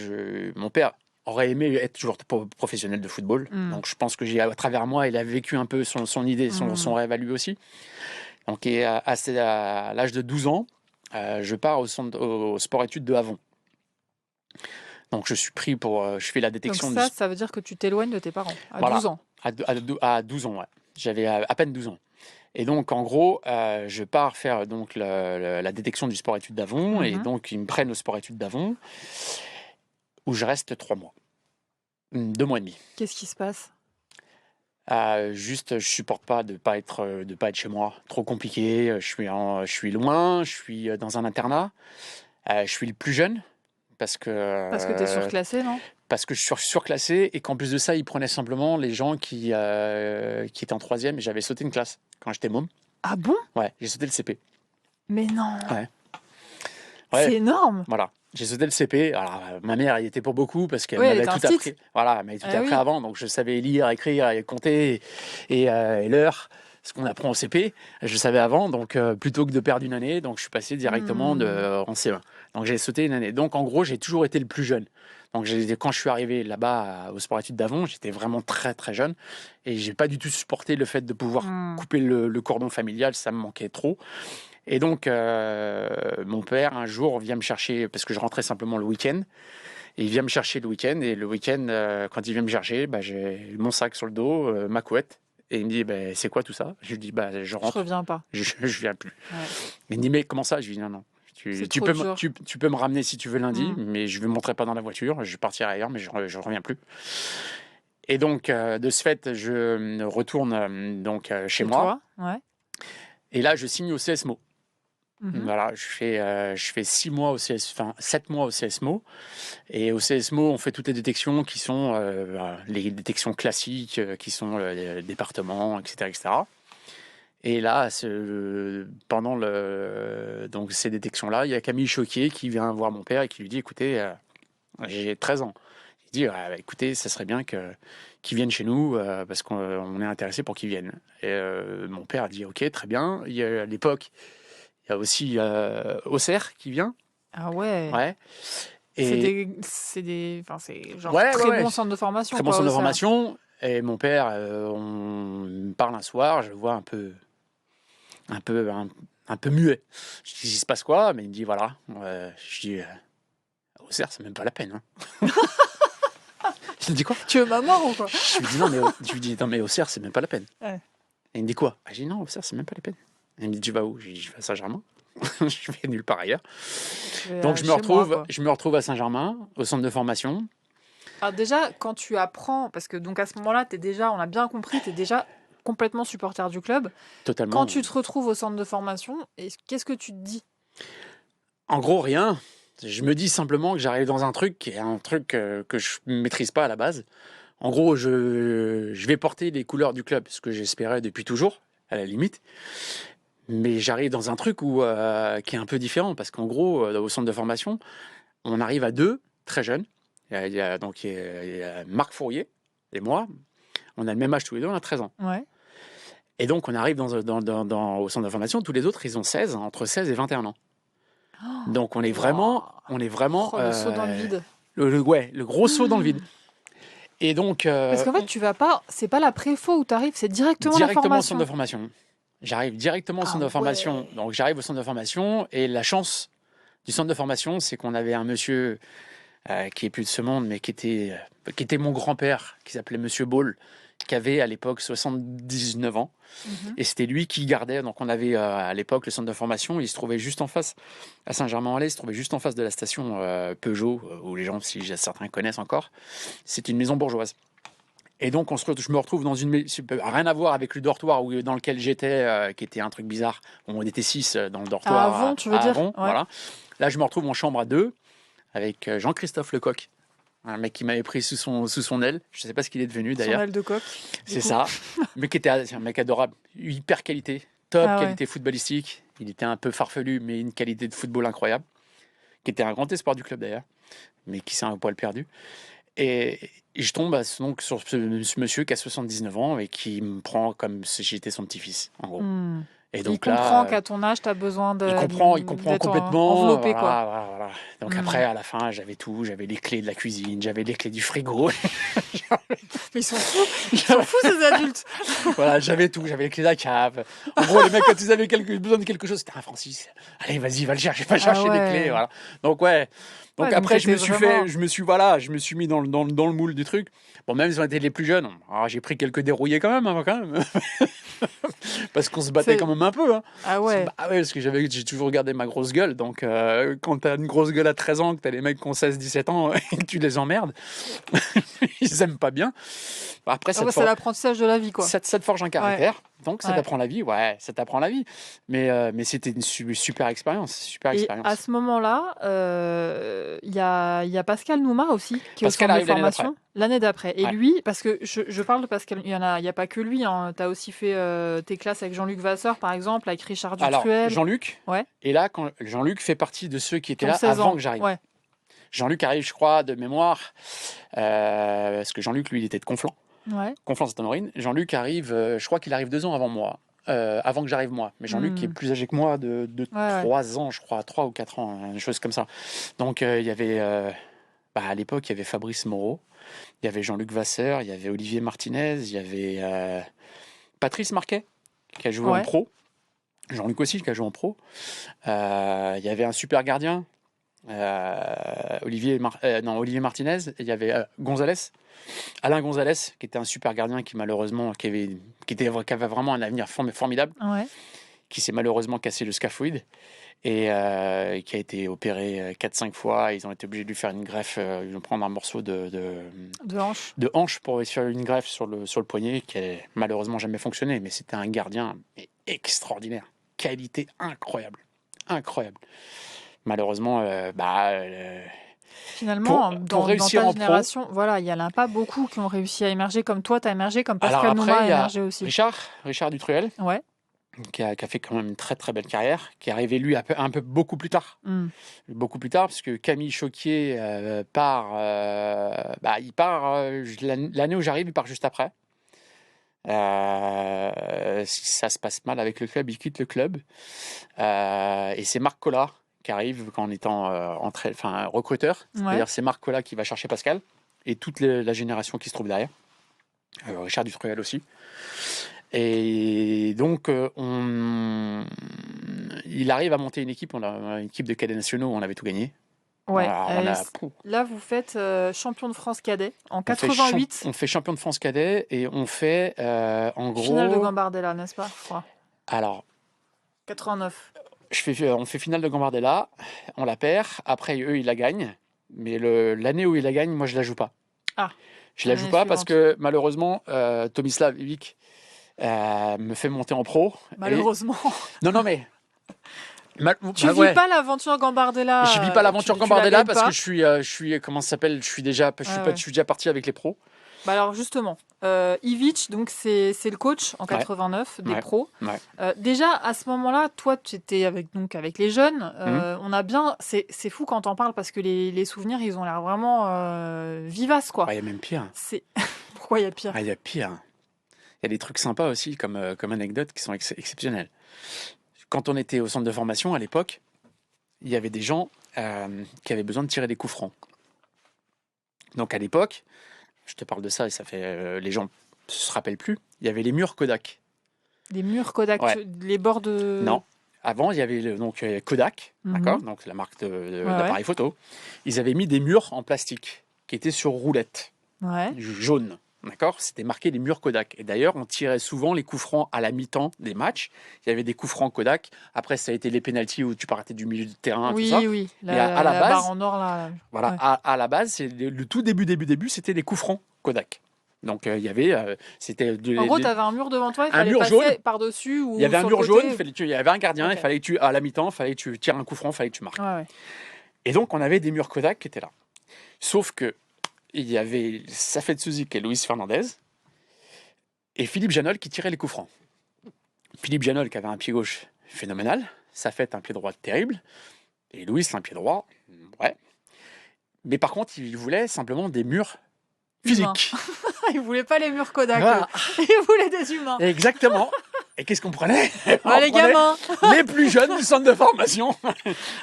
mon père aurait aimé être toujours professionnel de football. Donc je pense que à travers moi, il a vécu un peu son idée, son rêve à lui aussi. Donc à l'âge de 12 ans, je pars au sport-études de Havon. Donc je suis pris je fais la détection. Donc ça veut dire que tu t'éloignes de tes parents à Voilà. 12 ans. À 12 ans, ouais. J'avais à peine 12 ans. Et donc, en gros, je pars faire donc, la détection du sport-études d'Avon. Et donc, ils me prennent au sport-études d'Avon, où je reste 3 mois. 2 mois et demi. Qu'est-ce qui se passe? Juste, je supporte pas de pas être chez moi. Trop compliqué. Je suis loin. Je suis dans un internat. Je suis le plus jeune. Parce que tu es surclassé, non? Parce que je suis surclassé et qu'en plus de ça, ils prenaient simplement les gens qui étaient en 3e. Et j'avais sauté une classe quand j'étais môme. Ah bon? Ouais, j'ai sauté le CP. Mais non. Ouais. C'est énorme. Voilà, j'ai sauté le CP. Alors, ma mère y était pour beaucoup parce qu'elle elle m'avait était tout petite. appris. Voilà, elle m'avait tout appris oui. avant, donc je savais lire, écrire, et compter et l'heure, ce qu'on apprend au CP. Je savais avant, donc plutôt que de perdre une année, donc je suis passé directement en C1. Donc j'ai sauté une année. Donc en gros, j'ai toujours été le plus jeune. Donc quand je suis arrivé là-bas au sport-études d'Avon, j'étais vraiment très très jeune et j'ai pas du tout supporté le fait de pouvoir couper le cordon familial, ça me manquait trop. Et donc mon père un jour vient me chercher parce que je rentrais simplement le week-end. Et il vient me chercher le week-end et le week-end quand il vient me chercher, j'ai mon sac sur le dos, ma couette. Et il me dit, c'est quoi tout ça? Je lui dis, je rentre. Je reviens pas. Je viens plus. Ouais. Il me dit, mais comment ça? Je lui dis, non. Tu peux me ramener si tu veux lundi, mais je ne me montrerai pas dans la voiture. Je partirai ailleurs, mais je ne reviens plus. Et donc, de ce fait, je retourne chez moi. Toi, ouais. Et là, je signe au CSMO. Voilà, je fais 7 mois au CSMO. Et au CSMO, on fait toutes les détections qui sont les détections classiques, qui sont les départements, etc., etc. Et là, pendant donc ces détections-là, il y a Camille Choquier qui vient voir mon père et qui lui dit, écoutez, j'ai 13 ans. Il dit, écoutez, ça serait bien qu'il vienne chez nous parce qu'on est intéressé pour qu'il vienne. Et mon père a dit, ok, très bien. À l'époque, il y a aussi Auxerre qui vient. Ah ouais. Ouais. Et c'est genre très bon centre de formation. Très bon centre de formation. Et mon père, on me parle un soir, je le vois un peu muet. Je dis, il se passe quoi? Mais il me dit, voilà. Je dis, Auxerre, c'est même pas la peine. Hein. Je lui dis quoi? Tu veux ma mort ou quoi? Je lui dis, non, mais Auxerre, c'est même pas la peine. Ouais. Et il me dit quoi? Je dis, non, Auxerre, c'est même pas la peine. Et il me dit, tu vas où? Je dis, je vais à Saint-Germain. Je vais nulle part ailleurs. Donc je me retrouve à Saint-Germain, au centre de formation. Alors déjà, quand tu apprends, parce que donc à ce moment-là, on a bien compris, tu es déjà complètement supporter du club. Totalement. Quand tu te retrouves au centre de formation, qu'est-ce que tu te dis? En gros, rien. Je me dis simplement que j'arrive dans un truc qui est un truc que je ne maîtrise pas à la base. En gros, je vais porter les couleurs du club, ce que j'espérais depuis toujours, à la limite. Mais j'arrive dans un truc qui est un peu différent, parce qu'en gros, au centre de formation, on arrive à 2, très jeunes. Il y a Marc Fourier et moi. On a le même âge tous les deux, on a 13 ans. Ouais. Et donc, on arrive au centre de formation. Tous les autres, ils ont 16, entre 16 et 21 ans. Oh, donc, on est vraiment... le saut dans le vide. Le gros saut dans le vide. Et donc... parce qu'en fait, tu vas pas... C'est pas la préfo où tu arrives, c'est directement la formation. Directement au centre de formation. J'arrive directement au centre de formation. Ouais. Donc, j'arrive au centre de formation. Et la chance du centre de formation, c'est qu'on avait un monsieur qui est plus de ce monde, mais qui était mon grand-père, qui s'appelait Monsieur Ball, qui avait à l'époque 79 ans. Et c'était lui qui gardait. Donc, on avait à l'époque le centre de formation. Il se trouvait juste en face, à Saint-Germain-en-Laye, il se trouvait juste en face de la station Peugeot, où les gens, si certains connaissent encore. C'est une maison bourgeoise. Et donc, je me retrouve dans rien à voir avec le dortoir dans lequel j'étais, qui était un truc bizarre. On était 6 dans le dortoir. À Avon, tu veux dire? Avon, ouais. Voilà. Là, je me retrouve en chambre à 2 avec Jean-Christophe Lecoq, un mec qui m'avait pris sous son aile. Je ne sais pas ce qu'il est devenu d'ailleurs. Son aile de coq. C'est ça. Mais qui était un mec adorable. Hyper qualité. Top qualité footballistique. Il était un peu farfelu, mais une qualité de football incroyable. Qui était un grand espoir du club d'ailleurs, mais qui s'est un poil perdu. Et je tombe donc sur ce monsieur qui a 79 ans et qui me prend comme si j'étais son petit-fils, en gros. Et Il donc comprend là, qu'à ton âge, tu as besoin il comprend d'être complètement. enveloppé, Voilà, quoi. voilà. Donc Mm. après, à la fin, j'avais tout. J'avais les clés de la cuisine, j'avais les clés du frigo. Mais ils sont fous ces adultes. Voilà, j'avais tout. J'avais les clés de la cave. En gros, les mecs, quand ils avaient besoin de quelque chose, c'était Francis. Allez, vas-y, va le chercher, va chercher les clés. Voilà. Donc ouais. Donc Ouais, donc après, t'étais vraiment... je me suis mis dans le moule du truc. Bon, même si on était les plus jeunes, j'ai pris quelques dérouillés quand même, quand même. Parce qu'on se battait quand même un peu. Hein. Ah ouais. Bah ouais, parce que j'ai toujours regardé ma grosse gueule. Donc, quand t'as une grosse gueule à 13 ans, que t'as les mecs qui ont 16-17 ans et que tu les emmerdes, ils aiment pas bien. Après, Ah ouais, c'est l'apprentissage de la vie, quoi. ça te forge un caractère. Donc, ça Ouais. t'apprend la vie. Ouais, ça t'apprend la vie. Mais c'était une super expérience. Super Et expérience. à ce moment-là, il y a Pascal Nouma aussi, qui est Pascal au centre de arrive l'année formation l'année d'après. Et Ouais. lui, parce que je parle de Pascal, il y a pas que lui. Hein. Tu as aussi fait tes classes avec Jean-Luc Vasseur, par exemple, avec Richard Alors, Dutruel. Jean-Luc. Ouais. Et là, Jean-Luc fait partie de ceux qui étaient Qui ont là 16 avant ans. que j'arrive. Ouais. Jean-Luc arrive, je crois, de mémoire, parce que Jean-Luc, lui, il était de Conflans. Ouais. Conflans-Sainte-Honorine. Jean-Luc arrive, je crois qu'il arrive 2 ans avant moi, avant que j'arrive moi. Mais Jean-Luc qui est plus âgé que moi de Ouais. 3 ans, je crois, 3 ou 4 ans, une chose comme ça. Donc il y avait, à l'époque, il y avait Fabrice Moreau, il y avait Jean-Luc Vasseur, il y avait Olivier Martinez, il y avait Patrice Marquet qui a joué en pro. Jean-Luc aussi qui a joué en pro. Il y avait un super gardien. Olivier Martinez, il y avait Alain Gonzalez, qui était un super gardien qui malheureusement qui avait vraiment un avenir formidable, qui s'est malheureusement cassé le scaphoïde et qui a été opéré 4-5 fois. Ils ont été obligés de lui faire une greffe, ils vont prendre un morceau de hanche pour lui faire une greffe sur le poignet, qui a malheureusement jamais fonctionné, mais c'était un gardien extraordinaire, qualité incroyable. Malheureusement, finalement, dans ta génération, pro, voilà, il n'y en a pas beaucoup qui ont réussi à émerger comme toi, tu as émergé, comme Pascal Nouma a émergé aussi. Richard Dutruel, qui a fait quand même une très très belle carrière, qui est arrivé lui un peu beaucoup plus tard. Beaucoup plus tard, parce que Camille Choquier part, il part l'année où j'arrive, il part juste après. Ça se passe mal avec le club, il quitte le club. Et c'est Marc Collard qui arrive en étant recruteur. C'est-à-dire c'est Marc Collard qui va chercher Pascal et toute la génération qui se trouve derrière. Richard Dutruel aussi. Et donc, il arrive à monter une équipe. On a une équipe de cadets nationaux où on avait tout gagné. Ouais. Là, vous faites champion de France cadet en 88. On fait champion de France cadet et on fait en gros. Finale de Gambardella, n'est-ce pas, je crois. Alors. 89. On fait finale de Gambardella, on la perd. Après, eux, ils la gagnent. Mais l'année où ils la gagnent, moi, je la joue pas. Je la joue pas parce que malheureusement, Tomislav Ivic me fait monter en pro. Malheureusement. Non, mais. Tu vis pas l'aventure Gambardella. Je vis pas l'aventure Gambardella parce que je suis comment ça s'appelle, je suis déjà parti avec les pros. Alors justement, Ivic, donc c'est le coach en 89 des pros. Déjà à ce moment-là, toi tu étais avec les jeunes. On a bien, c'est fou quand on parle parce que les souvenirs ils ont l'air vraiment vivaces quoi. Il y a même pire. Pourquoi il y a pire? Il y a pire. Il y a des trucs sympas aussi comme anecdotes qui sont exceptionnelles. Quand on était au centre de formation à l'époque, il y avait des gens qui avaient besoin de tirer des coups francs. Donc à l'époque, je te parle de ça et ça fait les gens ne se rappellent plus. Il y avait les murs Kodak. Des murs Kodak, les bords de. Non. Avant, il y avait Kodak, d'accord, donc la marque d'appareil photo. Ils avaient mis des murs en plastique qui étaient sur roulette, jaune. D'accord, c'était marqué les murs Kodak. Et d'ailleurs, on tirait souvent les coups francs à la mi-temps des matchs. Il y avait des coups francs Kodak. Après, ça a été les pénaltys où tu partais du milieu de terrain, tout ça. Oui. À la base, barre en or là. Voilà, à la base, c'est le tout début, c'était les coups francs Kodak. Donc il y avait, c'était. En gros, tu avais un mur devant toi, il fallait passer jaune par-dessus ou. Il y avait un mur jaune, il y avait un gardien, Okay. il fallait que à la mi-temps, il fallait que tu tires un coup franc, il fallait que tu marques. Et donc on avait des murs Kodak qui étaient là. Sauf que il y avait Safet Suzik et Luis Fernandez. Et Philippe Janol qui tirait les coups francs. Philippe Janol qui avait un pied gauche phénoménal, Safet un pied droit terrible, et Louis un pied droit, Mais par contre, il voulait simplement des murs physiques. Il voulait pas les murs Kodak. Voilà. Il voulait des humains. Exactement. Et qu'est-ce qu'on prenait? Ah, les gamins. Les plus jeunes du centre de formation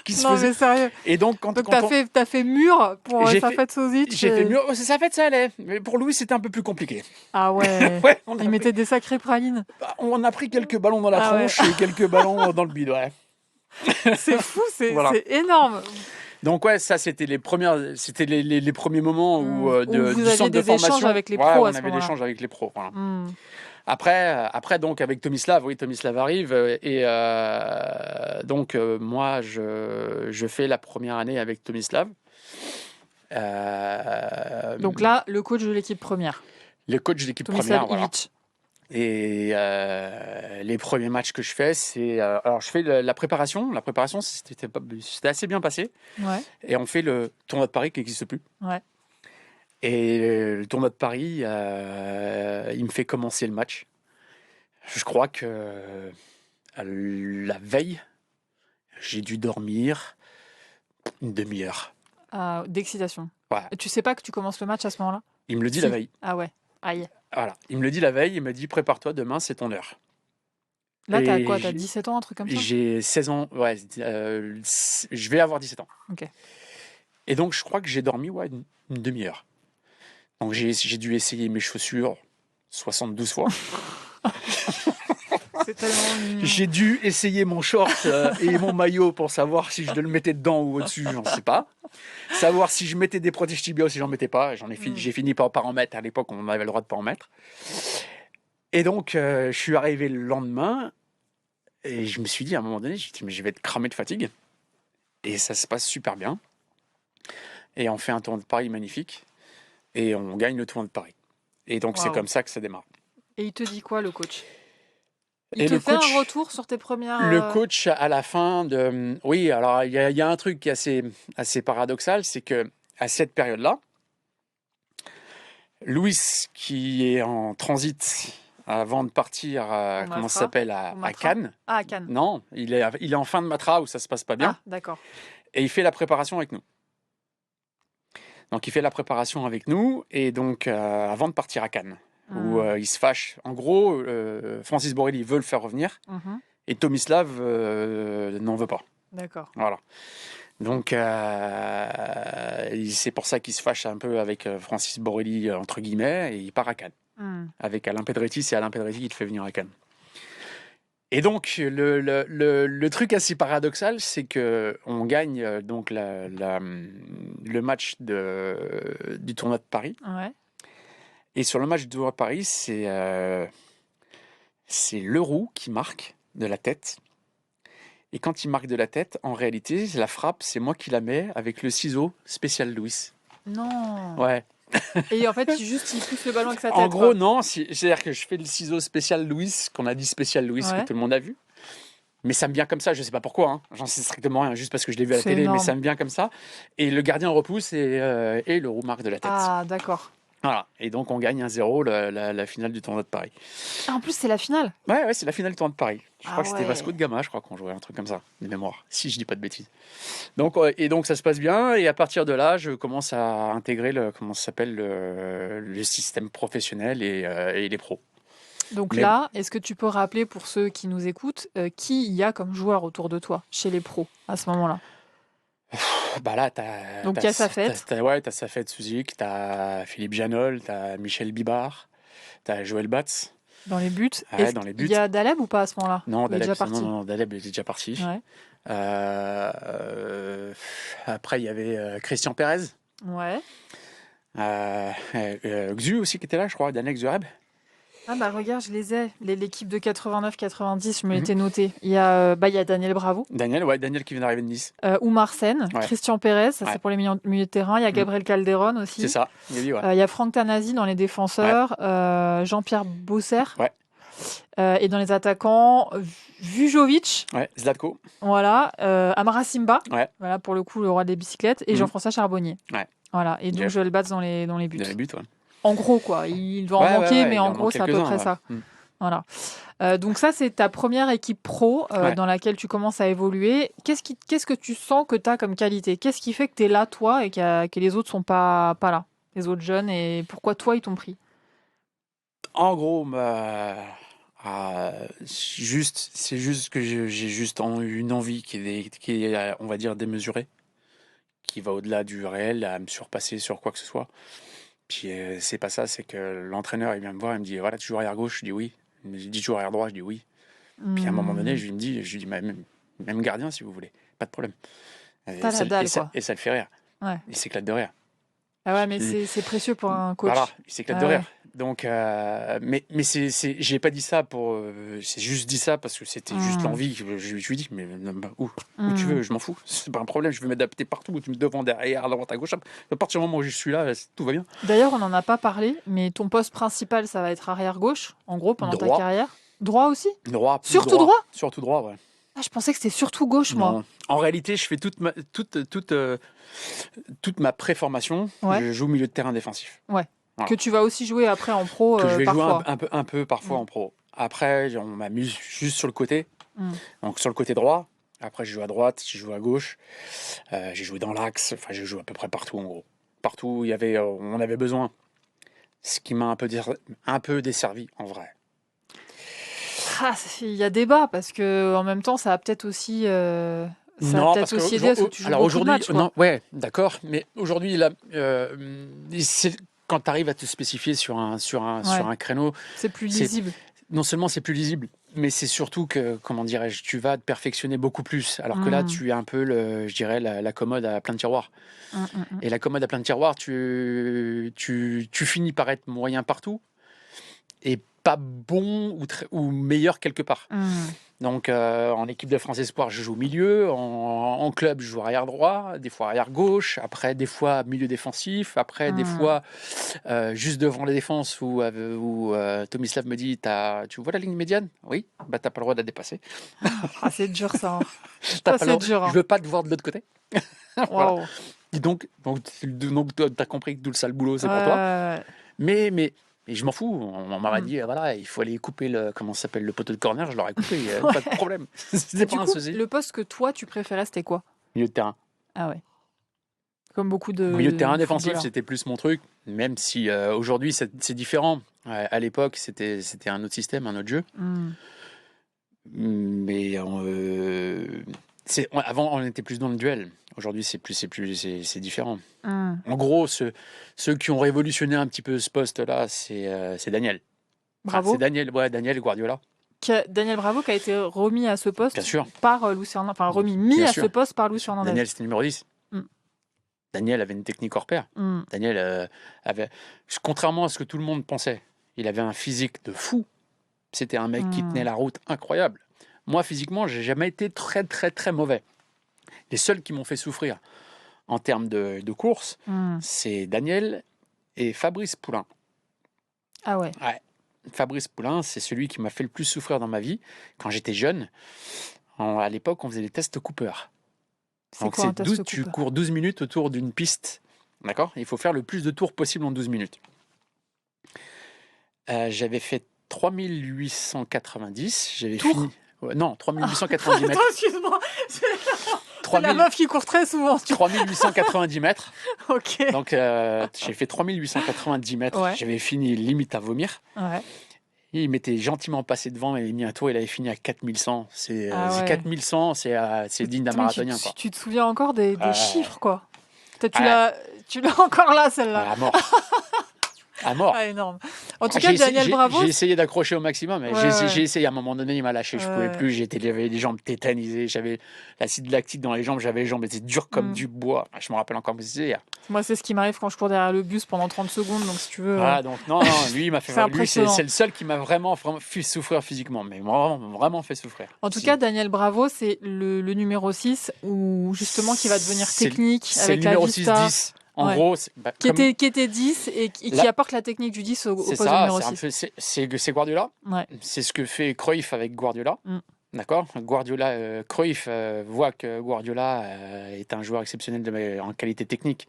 qui se Non, faisaient. mais sérieux. Et donc, quand Donc, on- t'as fait mur pour J'ai sa fait- fête Sozic. j'ai fait mieux. Oh, ça fait ça allait. Mais pour Louis, c'était un peu plus compliqué. Ah ouais. Ouais, on a, Il pris, mettait des sacrées pralines. on a pris quelques ballons dans la Ah ouais. tronche et quelques ballons dans le bide. Ouais. C'est fou, c'est Voilà. c'est énorme. Donc ouais, ça c'était les premiers moments Où où, vous du aviez centre de des échanges formation. avec les Ouais, pros on à ce avait moment-là. l'échange avec les pros. Voilà. Hmm. Après donc avec Tomislav, oui, Tomislav arrive et donc moi je fais la première année avec Tomislav. Donc là, le coach de l'équipe première, le coach d'équipe Tomislav première, voilà. Ivic. Et les premiers matchs que je fais, c'est alors je fais la préparation. La préparation, c'était assez bien passé. Ouais, Et on fait le tournoi de Paris qui n'existe plus. ouais. Et le tournoi de Paris, il me fait commencer le match. Je crois que la veille, j'ai dû dormir une demi-heure. D'excitation. Ouais. Et tu sais pas que tu commences le match à ce moment-là? Il me le dit Si. la veille. Ah ouais. Aïe. Voilà. Il me le dit la veille, il me dit prépare-toi, demain c'est ton heure. Là, t'as Et quoi? T'as 17 ans, un truc comme ça? J'ai 16 ans, ouais, je vais avoir 17 ans. Ok. Et donc je crois que j'ai dormi une demi-heure. Donc j'ai dû essayer mes chaussures 72 fois. C'est tellement mignon. J'ai dû essayer mon short et mon maillot pour savoir si je le mettais dedans ou au-dessus, j'en sais pas. Savoir si je mettais des protèges tibia ou si j'en mettais pas. J'ai fini par en mettre. À l'époque, on avait le droit de pas en mettre. Et donc, je suis arrivé le lendemain et je me suis dit à un moment donné, mais je vais être cramé de fatigue. Et ça se passe super bien. Et on fait un tournoi de Paris magnifique et on gagne le tournoi de Paris. Et donc, c'est Waouh. comme ça que ça démarre. Et il te dit quoi, le coach? Et Il te le fait coach- un retour sur tes premières... Le coach, à la fin de... Oui, alors il y a un truc qui est assez paradoxal, c'est que à cette période-là, Louis, qui est en transit avant de partir, Au comment Matra. ça s'appelle, Au à Matra. Cannes. Ah, à Cannes. Non, il est en fin de Matra où ça se passe pas bien, Ah, d'accord. et il fait la préparation avec nous. Donc il fait la préparation avec nous, et donc avant de partir à Cannes, où il se fâche. En gros, Francis Borrelli veut le faire revenir, Mhm. et Tomislav n'en veut pas. D'accord. Voilà. Donc, c'est pour ça qu'il se fâche un peu avec Francis Borrelli, entre guillemets, et il part à Cannes, Hmm. avec Alain Pedretti. C'est Alain Pedretti qui le fait venir à Cannes. Et donc, le truc assez paradoxal, c'est qu'on gagne donc le match du tournoi de Paris. Ouais. Et sur le match du tournoi de Paris, c'est Leroux qui marque de la tête. Et quand il marque de la tête, en réalité, la frappe, c'est moi qui la mets avec le ciseau spécial Louis. Non. Ouais. Et en fait, il pousse le ballon avec sa tête. En gros, quoi. non. C'est-à-dire que je fais le ciseau spécial Louis, qu'on a dit spécial Louis, Ouais. que tout le monde a vu. Mais ça me vient comme ça, je sais pas pourquoi. Hein. J'en sais strictement rien, juste parce que je l'ai vu à la C'est télé, énorme. mais ça me vient comme ça. Et le gardien repousse et Leroux marque de la tête. Ah, d'accord. Voilà. Et donc, on gagne 1-0 la finale du tournoi de Paris. Ah, en plus, c'est la finale. Ouais, c'est la finale du tournoi de Paris. Je Ah crois que c'était ouais. Vasco de Gama, je crois qu'on jouait un truc comme ça, de mémoire, si je dis pas de bêtises. Donc, et donc ça se passe bien, et à partir de là, je commence à intégrer le système professionnel et les pros. Donc Mais- là, est-ce que tu peux rappeler pour ceux qui nous écoutent qui il y a comme joueur autour de toi, chez les pros, à ce moment-là? Bah là, t'as. Donc, t'as- il y a Safet. T'as Safet Suzik, t'as Philippe Janol, t'as Michel Bibard, t'as Joël Batz. Dans les buts. Ouais, Est-ce dans les qu'il buts. y a Daleb ou pas à ce moment-là? Non, Il est déjà parti. non, Daleb était déjà parti. Ouais. Après, il y avait Christian Pérez. Ouais. Xu aussi qui était là, je crois, Daniel Xureb. Ah bah regarde, je les ai. L'équipe de 89-90, je me Mhm. l'étais noté. Il y a Daniel Bravo, Daniel qui vient d'arriver de Nice. Oumar Sen, Ouais. Christian Pérez, ça Ouais. c'est pour les milieux de terrain. Il y a Mhm. Gabriel Calderon aussi. C'est ça, il a dit, ouais. Il y a Franck Tanasi dans les défenseurs, Jean-Pierre Bosser. Ouais. Et dans les attaquants, Vujovic, Ouais, Zlatko. voilà, Amara Simba, Ouais. voilà pour le coup le roi des bicyclettes, et Mhm. Jean-François Charbonnier. Ouais. Voilà, et donc Jeff. Joël Batz dans les buts. Dans les buts, ouais. En gros, quoi, il doit en Ouais, manquer, ouais, mais il en en gros, manque c'est à peu quelques-uns, près ouais. ça. Mm. Voilà. Donc ça, c'est ta première équipe pro Ouais. dans laquelle tu commences à évoluer. Qu'est-ce que tu sens que tu as comme qualité? Qu'est-ce qui fait que tu es là, toi, et que les autres sont pas là? Les autres jeunes, et pourquoi toi, ils t'ont pris? En gros, c'est juste que j'ai juste une envie qui est, on va dire, démesurée, qui va au-delà du réel, à me surpasser sur quoi que ce soit. Puis c'est pas ça, c'est que l'entraîneur, il vient me voir, il me dit, voilà, tu joues arrière gauche, je dis oui. Il me dit, tu joues arrière droit, je dis oui. Puis à un moment donné, je lui dis, même gardien si vous voulez, pas de problème. T'as la dalle, quoi. Et ça le fait rire. Ouais. Il s'éclate de rire. Ah ouais, mais c'est précieux pour un coach. Voilà, il s'éclate Ah de ouais. rire. Donc, mais j'ai pas dit ça pour. J'ai juste dit ça parce que c'était juste l'envie. Je lui dis, mais où tu veux, je m'en fous. C'est pas un problème, je vais m'adapter partout. Devant, derrière, à droite, à gauche. À partir du moment où je suis là, tout va bien. D'ailleurs, on n'en a pas parlé, mais ton poste principal, ça va être arrière-gauche, en gros, pendant ta Droit. carrière. Droit aussi? Droit. Surtout droit? Surtout droit, ouais. Ah, je pensais que c'était surtout gauche, moi. Non. En réalité, je fais toute ma préformation. Ouais. Je joue milieu de terrain défensif. Ouais. Voilà. Que tu vas aussi jouer après en pro Que je vais parfois. jouer un peu parfois en pro. Après, on m'amuse juste sur le côté. Mm. Donc sur le côté droit. Après, je joue à droite, je joue à gauche. J'ai joué dans l'axe. Enfin, j'ai joué à peu près partout, en gros. Partout où on avait besoin. Ce qui m'a un peu desservi, en vrai. Ah, il y a débat, parce que en même temps, ça a peut-être aussi, Non, parce aidé à ce que tu joues alors beaucoup de aujourd'hui, matchs, quoi. non, ouais, d'accord. Mais aujourd'hui, là, quand tu arrives à te spécifier sur un créneau, C'est plus c'est- lisible. non seulement c'est plus lisible, mais c'est surtout que, comment dirais-je, tu vas te perfectionner beaucoup plus. Alors que là, tu es un peu, je dirais, la commode à plein de tiroirs. Et la commode à plein de tiroirs, tu finis par être moyen partout et pas bon ou meilleur quelque part. Donc, en équipe de France Espoir, je joue milieu. En club, je joue arrière droit, des fois arrière gauche. Après, des fois milieu défensif. Après, des fois juste devant la défense où Tomislav me dit, tu vois la ligne médiane? Oui, bah t'as pas le droit de la dépasser. Ah, c'est dur, ça. Hein. T'as Ça, pas le c'est droit- dur. Je Hein. veux pas te voir de l'autre côté. Voilà. Waouh. Et donc t'as compris que tout le sale boulot, c'est pour toi. Ouais. Mais je m'en fous. On m'a dit, voilà, il faut aller couper comment ça s'appelle, le poteau de corner. Je l'aurais coupé, pas de problème. C'était Du pas un coup, souci. le poste que toi, tu préférais, c'était quoi? Milieu de terrain. Ah ouais. Comme beaucoup de Milieu de terrain défensif, footballeurs. c'était plus mon truc, même si aujourd'hui c'est différent. À l'époque, c'était un autre système, un autre jeu. Mais avant, on était plus dans le duel. Aujourd'hui, c'est différent. En gros, ceux qui ont révolutionné un petit peu ce poste-là, c'est Daniel. Bravo. C'est Daniel Guardiola. Daniel Bravo qui a été remis à ce poste Bien sûr. par Luis Fernandez. Enfin, mis Bien à sûr. ce poste par Luis Fernandez. Daniel, c'était numéro 10. Daniel avait une technique hors pair. Daniel contrairement à ce que tout le monde pensait, il avait un physique de fou. C'était un mec qui tenait la route incroyable. Moi, physiquement, j'ai jamais été très, très, très mauvais. Les seuls qui m'ont fait souffrir en termes de course, c'est Daniel et Fabrice Poulain. Ah ouais. Fabrice Poulain, c'est celui qui m'a fait le plus souffrir dans ma vie. Quand j'étais jeune, à l'époque, on faisait des tests Cooper. Donc quoi un test tu Cooper cours 12 minutes autour d'une piste. D'accord? Il faut faire le plus de tours possible en 12 minutes. J'avais fait 3890. J'avais Tours fini. Non, 3890 mètres. Attends, excuse-moi. C'est 3000 la meuf qui court très souvent. 3890 mètres. Ok. Donc, j'ai fait 3890 mètres. Ouais. J'avais fini limite à vomir. Ouais. Il m'était gentiment passé devant, il avait mis un tour, il avait fini à 4100. C'est 4100, c'est digne d'un Putain, marathonien. Quoi. Tu te souviens encore des chiffres, quoi. Peut-être Ouais. tu l'as encore là, celle-là. À mort. À mort. Ah, énorme. En tout cas, Daniel Bravo. J'ai essayé d'accrocher au maximum. Mais Ouais. j'ai essayé à un moment donné, il m'a lâché. Je ne pouvais plus. J'avais les jambes tétanisées. J'avais l'acide lactique dans les jambes. J'avais les jambes étaient dures comme du bois. Je me rappelle encore comme c'était hier. Moi, c'est ce qui m'arrive quand je cours derrière le bus pendant 30 secondes. Donc, si tu veux. Ah, donc, non, lui, il m'a fait. C'est le seul qui m'a vraiment fait souffrir physiquement. Mais vraiment fait souffrir. En tout cas, Daniel Bravo, c'est le numéro 6 où justement qui va devenir technique avec la vista. 10. En gros, qui était 10 et qui apporte la technique du 10 au poste de numéro 6. C'est Guardiola. Ouais. C'est ce que fait Cruyff avec Guardiola. D'accord? Cruyff voit que Guardiola est un joueur exceptionnel en qualité technique,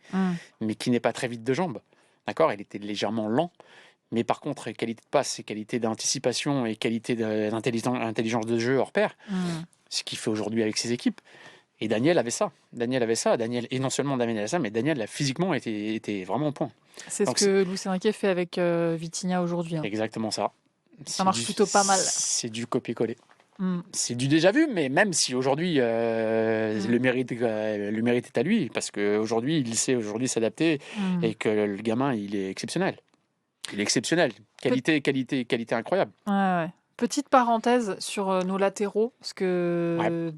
mais qui n'est pas très vite de jambes. D'accord? Il était légèrement lent. Mais par contre, qualité de passe, et qualité d'anticipation et qualité d'intelligence de jeu hors pair, ce qu'il fait aujourd'hui avec ses équipes. Et Daniel avait ça. Et non seulement Daniel avait ça, mais Daniel, physiquement, était vraiment au point. C'est ce que Luis Enrique fait avec Vitinha aujourd'hui. Hein. Exactement ça. Ça marche plutôt pas mal. C'est du copier-coller. Mm. C'est du déjà vu, mais même si aujourd'hui le mérite est à lui, parce qu'aujourd'hui il sait aujourd'hui s'adapter et que le gamin il est exceptionnel. Il est exceptionnel. Qualité incroyable. Ouais. Petite parenthèse sur nos latéraux, parce que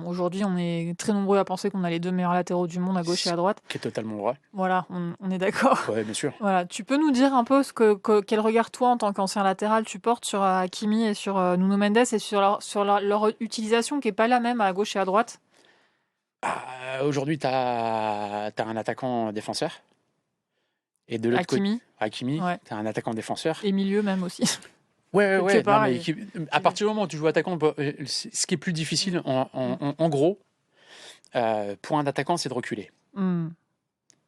aujourd'hui on est très nombreux à penser qu'on a les 2 meilleurs latéraux du monde à gauche et à droite. Qui est totalement vrai. Voilà, on est d'accord. Ouais, bien sûr. Voilà, tu peux nous dire un peu quel regard toi en tant qu'ancien latéral tu portes sur Hakimi et sur Nuno Mendes et sur leur utilisation qui est pas la même à gauche et à droite? Aujourd'hui, tu as un attaquant défenseur. Et de l'autre côté, Hakimi, ouais. tu as un attaquant défenseur. Et milieu même aussi. Ouais. Non, mais à partir du moment où tu joues attaquant, ce qui est plus difficile, en gros, pour un attaquant, c'est de reculer.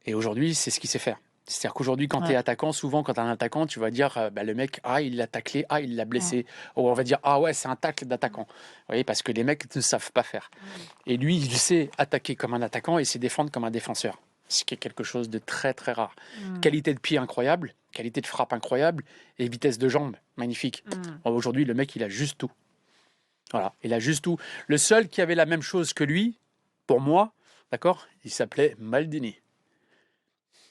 Et aujourd'hui, c'est ce qu'il sait faire. C'est-à-dire qu'aujourd'hui, quand tu es attaquant, souvent, quand tu as un attaquant, tu vas dire le mec, il l'a taclé, il l'a blessé. Ou on va dire, c'est un tacle d'attaquant. Vous voyez, parce que les mecs ne savent pas faire. Et lui, il sait attaquer comme un attaquant et sait défendre comme un défenseur. Ce qui est quelque chose de très, très rare. Qualité de pied incroyable, qualité de frappe incroyable et vitesse de jambe magnifique. Aujourd'hui, le mec, il a juste tout. Voilà, il a juste tout. Le seul qui avait la même chose que lui, pour moi, d'accord, il s'appelait Maldini.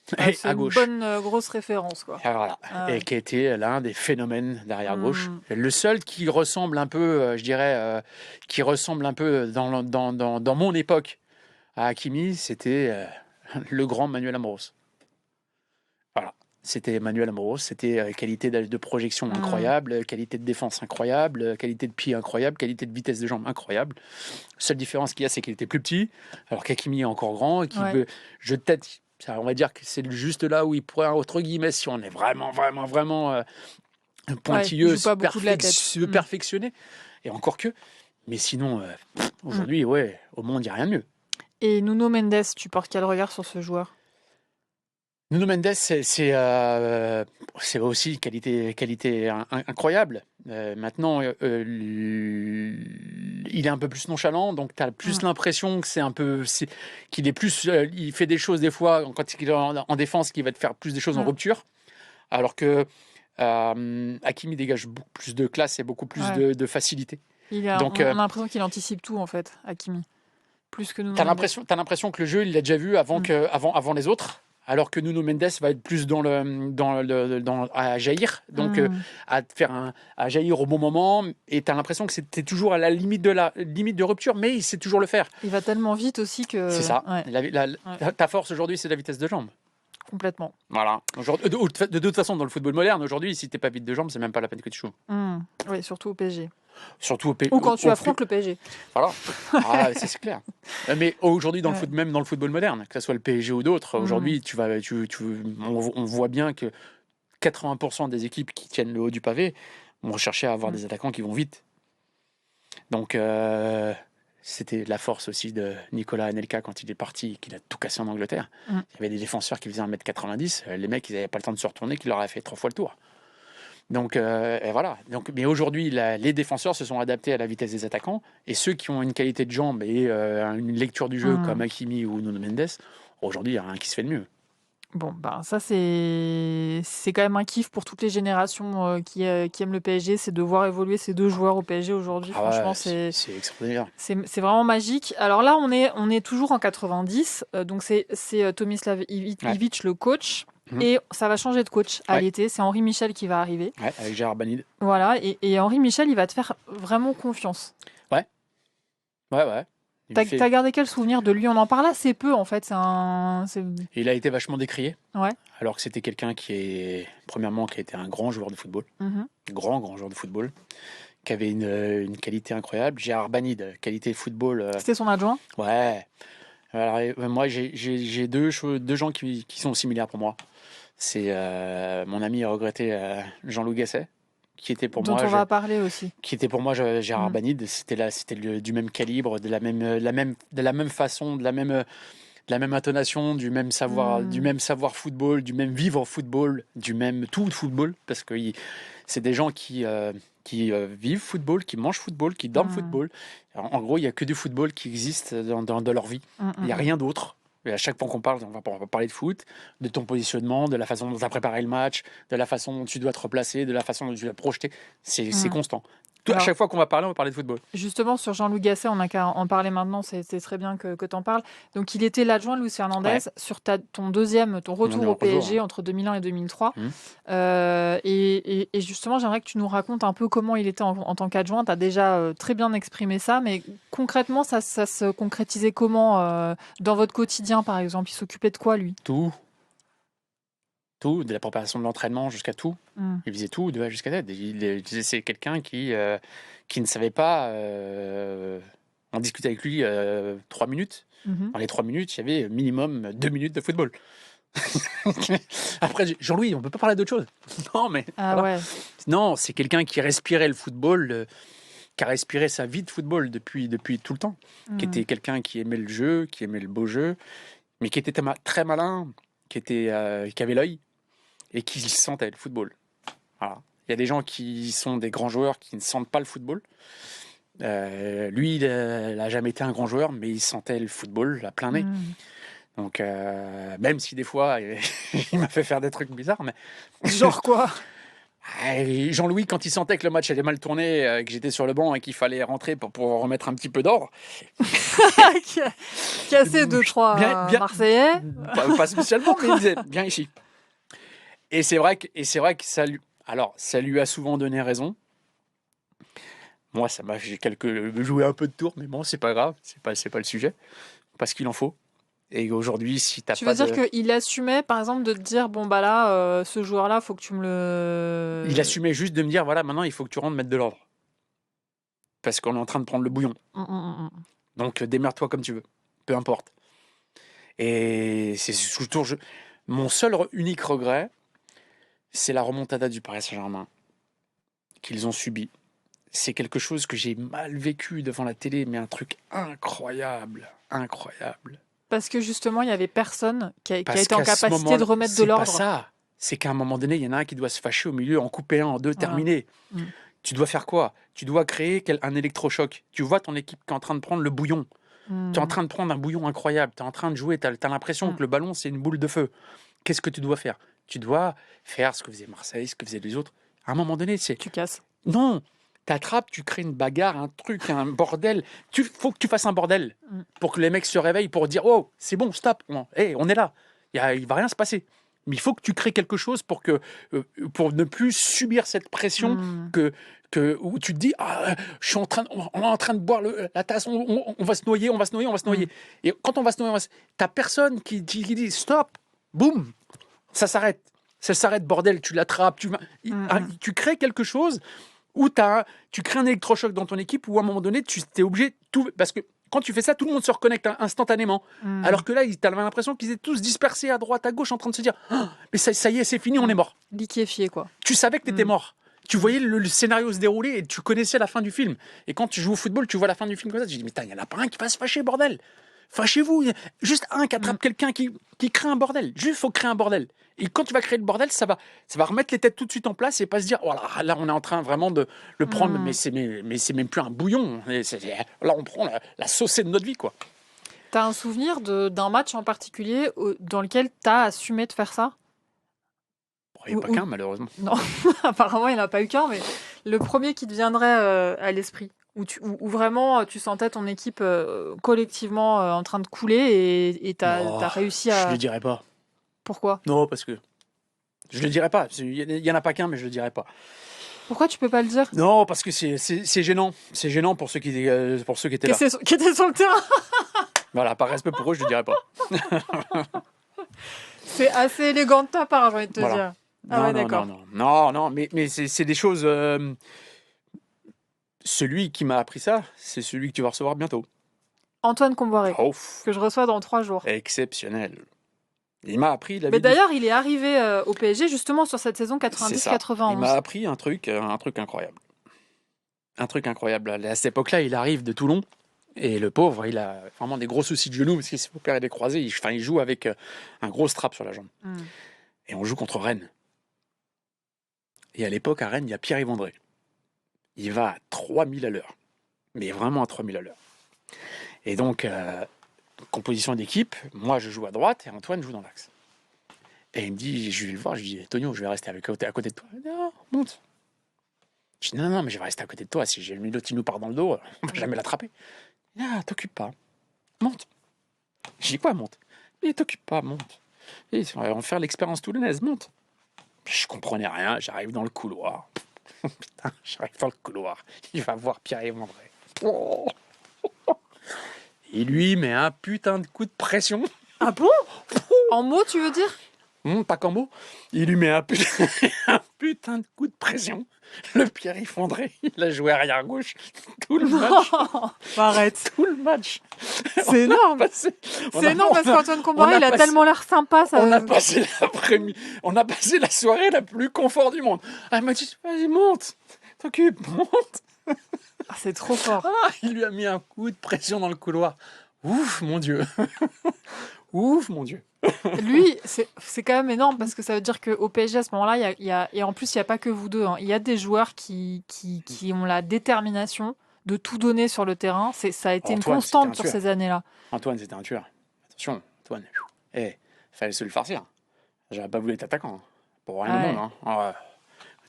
C'est une bonne grosse référence, quoi. Voilà. Et qui était l'un des phénomènes d'arrière gauche. Le seul qui ressemble un peu, je dirais, qui ressemble un peu dans mon époque à Hakimi, c'était le grand Manuel Amoros. Voilà. C'était Manuel Amoros, c'était qualité de projection incroyable, qualité de défense incroyable, qualité de pied incroyable, qualité de vitesse de jambe incroyable. Seule différence qu'il y a, c'est qu'il était plus petit, alors qu'Hakimi est encore grand, et on va dire que c'est juste là où il pourrait, entre guillemets, si on est vraiment pointilleux, perfectionné, et encore que. Mais sinon, aujourd'hui, au monde, il n'y a rien de mieux. Et Nuno Mendes, tu portes quel regard sur ce joueur? Nuno Mendes, c'est aussi qualité incroyable. Maintenant, il est un peu plus nonchalant, donc tu as plus l'impression que qu'il est plus, il fait des choses des fois quand il est en défense, qui va te faire plus des choses en rupture, alors que Hakimi dégage beaucoup plus de classe et beaucoup plus de facilité. On a l'impression qu'il anticipe tout en fait, Hakimi. Plus que Nuno Mendes. T'as l'impression que le jeu, il l'a déjà vu avant les autres. Alors que Nuno Mendes va être plus à jaillir, donc à jaillir au bon moment, et tu as l'impression que c'était toujours à la limite de rupture, mais il sait toujours le faire. Il va tellement vite aussi que... C'est ça. Ta force aujourd'hui, c'est la vitesse de jambe. Complètement. Voilà. De toute façon, dans le football moderne, aujourd'hui, si t'es pas vite de jambe, c'est même pas la peine que tu joues. Oui, surtout au PSG. Ou quand tu affrontes le PSG. Voilà. C'est clair. Mais aujourd'hui, même dans le football moderne, que ce soit le PSG ou d'autres, aujourd'hui, on voit bien que 80% des équipes qui tiennent le haut du pavé vont rechercher à avoir des attaquants qui vont vite. Donc, c'était la force aussi de Nicolas Anelka quand il est parti et qu'il a tout cassé en Angleterre. Il y avait des défenseurs qui faisaient 1m90. Les mecs, ils n'avaient pas le temps de se retourner, qu'il leur avait fait 3 fois le tour. Donc, et voilà. Mais aujourd'hui, les défenseurs se sont adaptés à la vitesse des attaquants, et ceux qui ont une qualité de jambe et une lecture du jeu comme Hakimi ou Nuno Mendes, aujourd'hui, il n'y a rien qui se fait de mieux. Bon, ça c'est quand même un kiff pour toutes les générations qui aiment le PSG, c'est de voir évoluer ces deux joueurs au PSG aujourd'hui. Franchement, c'est extraordinaire. C'est vraiment magique. Alors là, on est toujours en 90, donc c'est Tomislav Ivic le coach. Et ça va changer de coach à l'été. C'est Henri Michel qui va arriver. Ouais, avec Gérard Banide. Voilà, et Henri Michel, il va te faire vraiment confiance. Ouais. T'as gardé quel souvenir de lui? On en parle assez peu, en fait. Il a été vachement décrié. Ouais. Alors que c'était quelqu'un qui a été un grand joueur de football. Grand joueur de football. Qui avait une qualité incroyable. Gérard Banide, qualité football. C'était son adjoint? Ouais. Alors, moi, j'ai deux gens qui sont similaires pour moi. C'est mon ami regretté Jean-Loup Gasset, qui était pour moi... Dont on va parler aussi. Qui était pour moi Gérard Banide. C'était du même calibre, de la même façon, de la même intonation, du même savoir football, du même vivre football, du même tout football, parce que c'est des gens qui vivent football, qui mangent football, qui dorment football. En gros, il n'y a que du football qui existe dans leur vie. Il n'y a rien d'autre. Et à chaque fois qu'on parle, on va parler de foot, de ton positionnement, de la façon dont tu as préparé le match, de la façon dont tu dois te replacer, de la façon dont tu vas te projeter. C'est constant. À Alors, chaque fois qu'on va parler, on va parler de football. justement, sur Jean-Louis Gasset, on n'a qu'à en parler maintenant, c'est très bien que tu en parles. Donc, il était l'adjoint de Luis Fernandez Ouais. sur ton retour Mon au PSG retour, entre 2001 et 2003. Mhm. Et justement, j'aimerais que tu nous racontes un peu comment il était en tant qu'adjoint. Tu as déjà très bien exprimé ça, mais concrètement, ça se concrétisait comment dans votre quotidien, par exemple? Il s'occupait de quoi, lui? Tout, de la préparation de l'entraînement jusqu'à tout. Il faisait tout de A jusqu'à Z. C'est quelqu'un qui ne savait pas. On discutait avec lui 3 minutes. Mhm. Dans les 3 minutes, il y avait minimum 2 minutes de football. Après, Jean-Louis, on peut pas parler d'autre chose. Non, mais Ah voilà. ouais. Non, c'est quelqu'un qui respirait le football, qui a respiré sa vie de football depuis tout le temps. Qui était quelqu'un qui aimait le jeu, qui aimait le beau jeu, mais qui était très malin, qui avait l'œil et qui sentait le football. Voilà. Il y a des gens qui sont des grands joueurs qui ne sentent pas le football. Lui, il n'a jamais été un grand joueur, mais il sentait le football à plein nez. Donc, même si des fois, il m'a fait faire des trucs bizarres, mais Genre quoi? Jean-Louis, quand il sentait que le match allait mal tourner, que j'étais sur le banc et qu'il fallait rentrer pour pouvoir remettre un petit peu d'ordre, Casser 2-3 bien. Marseillais. pas spécialement, mais il disait viens ici. Et c'est vrai que ça lui a souvent donné raison. Moi, j'ai joué un peu de tour, mais bon, c'est pas grave, c'est pas le sujet, parce qu'il en faut. Et aujourd'hui, si t'as Tu pas veux dire qu'il assumait, par exemple, de te dire bon bah là, ce joueur-là, faut que tu me le. Il assumait juste de me dire voilà, maintenant il faut que tu rentres mettre de l'ordre, parce qu'on est en train de prendre le bouillon. Donc démerde-toi comme tu veux, peu importe. Et c'est toujours mon seul unique regret, c'est la remontada du Paris Saint-Germain qu'ils ont subi. C'est quelque chose que j'ai mal vécu devant la télé, mais un truc incroyable. Parce que justement, il y avait personne qui a Parce été en qu'à ce capacité moment, de remettre de c'est pas l'ordre. ça. C'est qu'à un moment donné, il y en a un qui doit se fâcher au milieu, en couper un, en deux, Voilà. terminé. Mm. Tu dois faire quoi? Tu dois créer un électrochoc. Tu vois ton équipe qui est en train de prendre le bouillon. Tu es en train de prendre un bouillon incroyable. Tu es en train de jouer. Tu as l'impression que le ballon, c'est une boule de feu. Qu'est-ce que tu dois faire? Tu dois faire ce que faisait Marseille, ce que faisaient les autres. À un moment donné, c'est... Tu casses. Non, t'attrapes, tu crées une bagarre, un truc, un bordel. Faut que tu fasses un bordel pour que les mecs se réveillent, pour dire oh, c'est bon, stop, on est là. Il va rien se passer. Mais il faut que tu crées quelque chose pour ne plus subir cette pression où tu te dis ah, on est en train de boire la tasse, on va se noyer. Et quand on va se noyer, t'as personne qui dit stop, boum, ça s'arrête. Ça s'arrête, bordel, tu l'attrapes, tu crées quelque chose où tu crées un électrochoc dans ton équipe où à un moment donné, tu es obligé tout. Parce que quand tu fais ça, tout le monde se reconnecte instantanément. Alors que là, tu as l'impression qu'ils étaient tous dispersés à droite, à gauche, en train de se dire ah, mais ça y est, c'est fini, on est mort. Liquéfié, quoi. Tu savais que tu étais mort. Tu voyais le scénario se dérouler et tu connaissais la fin du film. Et quand tu joues au football, tu vois la fin du film comme ça. Tu te dis, mais il n'y en a pas un qui va se fâcher, bordel. Fâchez-vous. Juste un qui attrape quelqu'un qui crée un bordel. Juste, il faut créer un bordel. Et quand tu vas créer le bordel, ça va remettre les têtes tout de suite en place et pas se dire, oh là, on est en train vraiment de le prendre, mais c'est même plus un bouillon. Là, on prend la saucée de notre vie, quoi. T'as un souvenir d'un match en particulier dans lequel t'as assumé de faire ça? Il n'y a pas qu'un, malheureusement. Non, apparemment, il n'y en a pas eu qu'un, mais le premier qui te viendrait à l'esprit, où vraiment tu sentais ton équipe collectivement en train de couler et t'as réussi à... Je le dirais pas. Pourquoi? Non, parce que je le dirais pas. Il y en a pas qu'un, mais je le dirais pas. Pourquoi tu peux pas le dire? Non, parce que c'est gênant. C'est gênant pour ceux qui étaient là. Qui étaient sur le terrain. Voilà, par respect pour eux, je le dirais pas. C'est assez élégant de ta part, j'ai envie de te dire. Ah ouais, d'accord. Non, mais c'est des choses... Celui qui m'a appris ça, c'est celui que tu vas recevoir bientôt. Antoine Comboiré, que je reçois dans 3 jours. Exceptionnel. Il m'a appris... Mais d'ailleurs, il est arrivé au PSG justement sur cette saison 90-91. Il m'a appris un truc incroyable. Un truc incroyable. À cette époque-là, il arrive de Toulon. Et le pauvre, il a vraiment des gros soucis de genoux parce qu'il s'est opéré des croisés. Il joue avec un gros strap sur la jambe. Et on joue contre Rennes. Et à l'époque, à Rennes, il y a Pierre-Yves André. Il va à 3000 à l'heure. Mais vraiment à 3000 à l'heure. Et donc, composition d'équipe, moi je joue à droite et Antoine joue dans l'axe. Et il me dit, je vais le voir, je lui dis, Tonio, je vais rester à côté de toi. Il dit, non, monte. Je dis, non, mais je vais rester à côté de toi. Si j'ai l'autre, il nous part dans le dos, on va jamais l'attraper. Il dit, ah, t'occupe pas. Monte. Je dis, quoi, monte? Il t'occupe pas, monte. Et on va faire l'expérience toulonnaise, monte. Je comprenais rien, j'arrive dans le couloir. Putain, j'arrive dans le couloir. Il va voir Pierre-Yves André. Oh. Il lui met un putain de coup de pression. Ah bon? En mots, tu veux dire? Pas qu'en mots. Il lui met un putain de coup de pression. Le Pierre-Yves André, il a joué arrière-gauche tout le match. Arrête. Tout le match. C'est énorme. C'est énorme parce qu'Antoine Comboiré, il a tellement l'air sympa. Ça... On a passé l'après-midi, on a passé la soirée la plus confort du monde. Ah, il m'a dit, vas-y, monte, t'occupe, monte. Ah, c'est trop fort. Ah, il lui a mis un coup de pression dans le couloir. Ouf, mon Dieu. Ouf, mon Dieu. Lui, c'est quand même énorme parce que ça veut dire qu'au PSG, à ce moment-là, et en plus, il n'y a pas que vous deux. Hein. Il y a des joueurs qui ont la détermination de tout donner sur le terrain. Ça a été Antoine, une constante sur ces années-là. Antoine, c'était un tueur. Attention, Antoine. Fallait se le farcir. J'aurais pas voulu être attaquant. Pour rien au monde. Hein.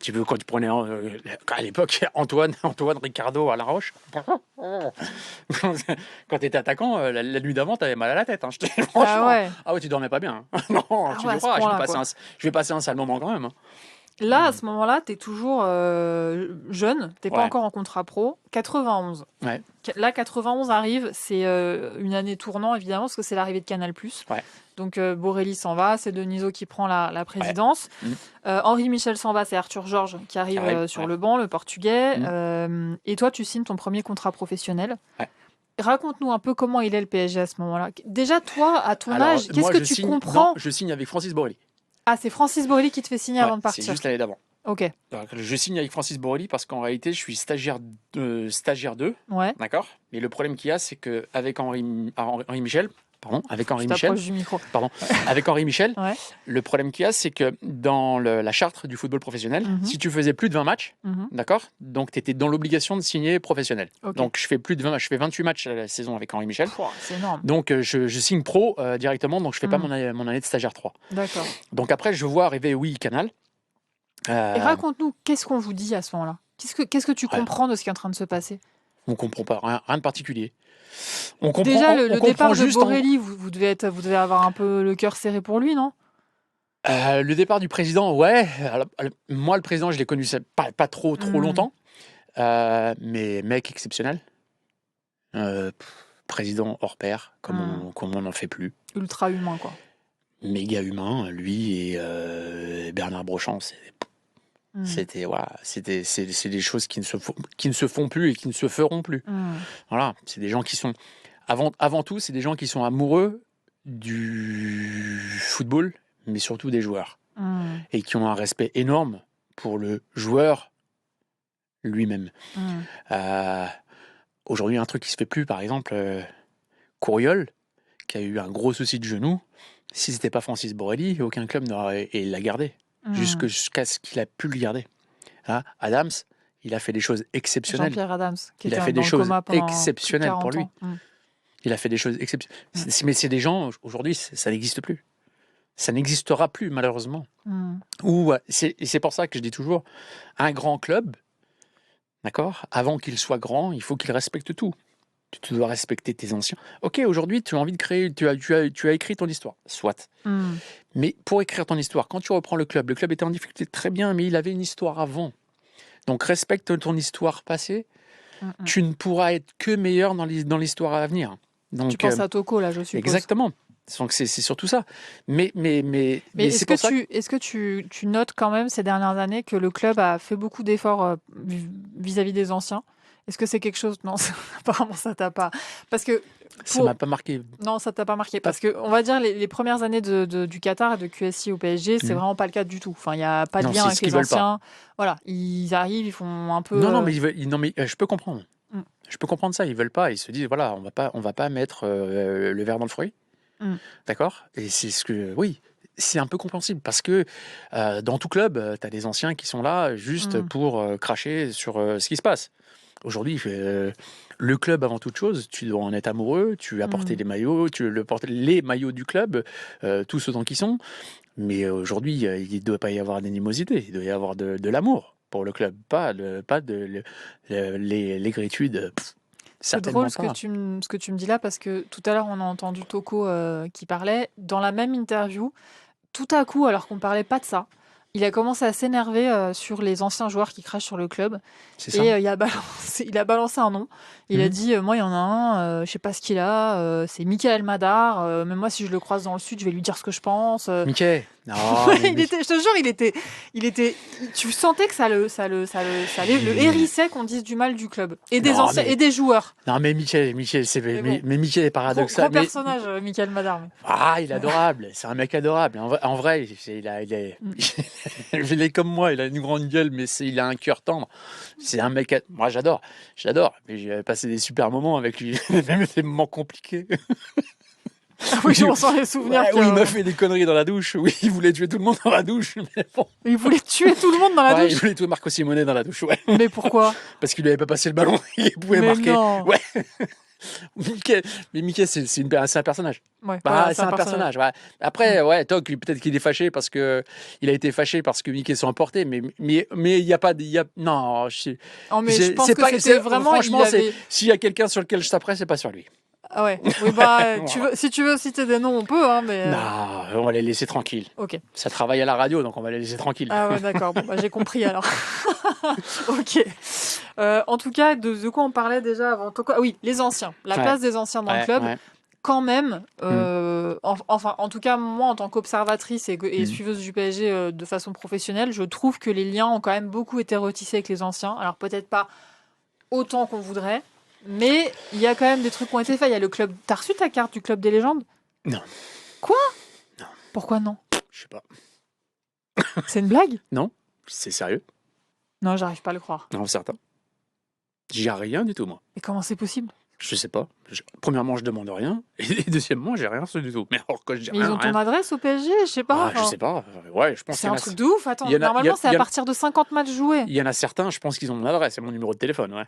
Tu veux, quand tu prenais à l'époque Antoine Ricardo à La Roche, quand tu étais attaquant, la nuit d'avant, tu avais mal à la tête. Hein, ah ouais, tu dormais pas bien. Hein. Non, tu crois, je vais passer un sale moment quand même. Hein. Là, à ce moment-là, tu es toujours jeune, tu n'es pas encore en contrat pro. 91. Ouais. Là, 91 arrive, c'est une année tournant, évidemment, parce que c'est l'arrivée de Canal+. Ouais. Donc, Borelli s'en va, c'est Denisot qui prend la présidence. Ouais. Henri Michel s'en va, c'est Arthur Georges qui arrive sur le banc, le portugais. Et toi, tu signes ton premier contrat professionnel. Ouais. Raconte-nous un peu comment il est le PSG à ce moment-là. Déjà, toi, à ton âge, qu'est-ce que tu comprends? Non, je signe avec Francis Borelli. Ah, c'est Francis Borelli qui te fait signer avant de partir. C'est juste l'année d'avant. Ok. Donc, je signe avec Francis Borelli parce qu'en réalité, je suis stagiaire 2. D'accord. Mais le problème qu'il y a, c'est qu'avec Henri Michel, avec Henri Michel, le problème qu'il y a, c'est que dans la charte du football professionnel, si tu faisais plus de 20 matchs, d'accord, donc tu étais dans l'obligation de signer professionnel. Okay. Donc je fais plus de 20 matchs, je fais 28 matchs à la saison avec Henri Michel. C'est énorme. Donc je signe pro directement, donc je fais pas mon année de stagiaire 3. D'accord. Donc après, je vois arriver Canal. Et raconte-nous, qu'est-ce qu'on vous dit à ce moment-là? Qu'est-ce que tu comprends de ce qui est en train de se passer? On ne comprend pas, rien de particulier. On comprend, déjà, le départ de Borelli, vous devez avoir un peu le cœur serré pour lui, non? Le départ du président, ouais. Alors, moi, le président, je l'ai connu pas trop longtemps. Mais mec exceptionnel. Président hors pair, comme on n'en fait plus. Ultra humain, quoi. Méga humain, lui et Bernard Brochant, c'est des choses qui ne se font plus et qui ne se feront plus. Voilà, c'est des gens qui sont avant tout, c'est des gens qui sont amoureux du football, mais surtout des joueurs et qui ont un respect énorme pour le joueur lui-même. Aujourd'hui, un truc qui se fait plus, par exemple, Courriol, qui a eu un gros souci de genou. Si c'était pas Francis Borelli, aucun club n'aurait et il l'a gardé jusqu'à ce qu'il a pu le garder. Hein, Adams, il a fait des choses exceptionnelles. Jean-Pierre Adams, qui il a fait des choses exceptionnelles pour lui. Il a fait des choses exceptionnelles. Mais c'est des gens aujourd'hui, ça n'existe plus. Ça n'existera plus malheureusement. C'est pour ça que je dis toujours, un grand club, d'accord, avant qu'il soit grand, il faut qu'il respecte tout. Tu dois respecter tes anciens. Ok, aujourd'hui, tu as envie de créer, tu as écrit ton histoire, soit. Mais pour écrire ton histoire, quand tu reprends le club était en difficulté, très bien, mais il avait une histoire avant. Donc respecte ton histoire passée. Tu ne pourras être que meilleur dans l'histoire à venir. Donc, tu penses à Toko, là, je suppose. Exactement. Donc c'est surtout ça. Mais est-ce que tu notes quand même ces dernières années que le club a fait beaucoup d'efforts vis-à-vis des anciens? Est-ce que c'est quelque chose? Non, apparemment ça t'a pas. Parce que ça m'a pas marqué. Non, ça t'a pas marqué. Parce que on va dire les premières années du Qatar et de QSI au PSG, c'est vraiment pas le cas du tout. Enfin, il y a pas de lien avec les anciens. Voilà, ils arrivent, ils font un peu. Non, mais je peux comprendre. Je peux comprendre ça. Ils veulent pas. Ils se disent voilà, on va pas mettre le verre dans le fruit. D'accord. Et c'est ce que c'est un peu compréhensible parce que dans tout club, tu as des anciens qui sont là juste pour cracher sur ce qui se passe. Aujourd'hui, le club avant toute chose, tu dois en être amoureux, tu as porté les maillots, portes les maillots du club, tous autant qu'ils sont. Mais aujourd'hui, il ne doit pas y avoir d'animosité, il doit y avoir de l'amour pour le club, pas de l'aigritude. C'est drôle ce que tu me dis là, parce que tout à l'heure, on a entendu Toko qui parlait. Dans la même interview, tout à coup, alors qu'on ne parlait pas de ça, il a commencé à s'énerver sur les anciens joueurs qui crachent sur le club. C'est ça. Et il a balancé un nom. Il a dit, moi, il y en a un, je ne sais pas ce qu'il a, c'est Michael Madar. Mais moi, si je le croise dans le sud, je vais lui dire ce que je pense. Michael. Non, je te jure, il était. Tu sentais que ça le hérissait qu'on dise du mal du club et des anciens et des joueurs. Non, mais Michael, mais Michael est paradoxal. Gros personnage, Michael Madar. Il est adorable. C'est un mec adorable. En vrai, il est comme moi. Il a une grande gueule, mais il a un cœur tendre. C'est un mec. Moi, j'adore. Mais j'ai passé des super moments avec lui, même des moments compliqués. Oui, on sent les souvenirs. Oui, il m'a fait des conneries dans la douche. Oui, il voulait tuer tout le monde dans la douche. Mais bon. Il voulait tuer tout le monde dans la douche. Il voulait tuer Marco Simone dans la douche. Ouais. Mais pourquoi? Parce qu'il lui avait pas passé le ballon. Il pouvait marquer. Non. Ouais. Mickey, c'est un personnage. Ouais, c'est un personnage. Ouais. Après, Toc, peut-être qu'il est fâché parce que il a été fâché parce que Mickey s'est emporté, mais il y a pas, non. Je pense que c'était vraiment. Franchement, s'il y a quelqu'un sur lequel je taperais, c'est pas sur lui. Ah ouais. Oui, si tu veux citer des noms, on peut, hein, mais. Non, on va les laisser tranquilles. Ok. Ça travaille à la radio, donc on va les laisser tranquilles. Ah ouais, d'accord. Bon, j'ai compris alors. Ok. En tout cas, de quoi on parlait déjà avant? Oui, les anciens. La place des anciens dans le club. Ouais. Quand même, en tout cas, moi, en tant qu'observatrice et suiveuse du PSG de façon professionnelle, je trouve que les liens ont quand même beaucoup été retissés avec les anciens. Alors peut-être pas autant qu'on voudrait. Mais il y a quand même des trucs qui ont été faits. Il y a le club. T'as reçu ta carte du club des légendes? Non. Quoi? Non. Pourquoi non? Je sais pas. C'est une blague? Non, c'est sérieux. Non, j'arrive pas à le croire. Non, certain. J'y ai rien du tout, moi. Et comment c'est possible? Je sais pas. Premièrement, je demande rien. Et deuxièmement, j'ai rien reçu du tout. Mais alors, quand je dis rien, ils ont ton adresse au PSG? Je sais pas. Je sais pas. Ouais, je pense. C'est un truc de ouf. Attends, normalement, c'est à partir de 50 matchs joués. Il y en a certains, je pense qu'ils ont mon adresse et mon numéro de téléphone, ouais.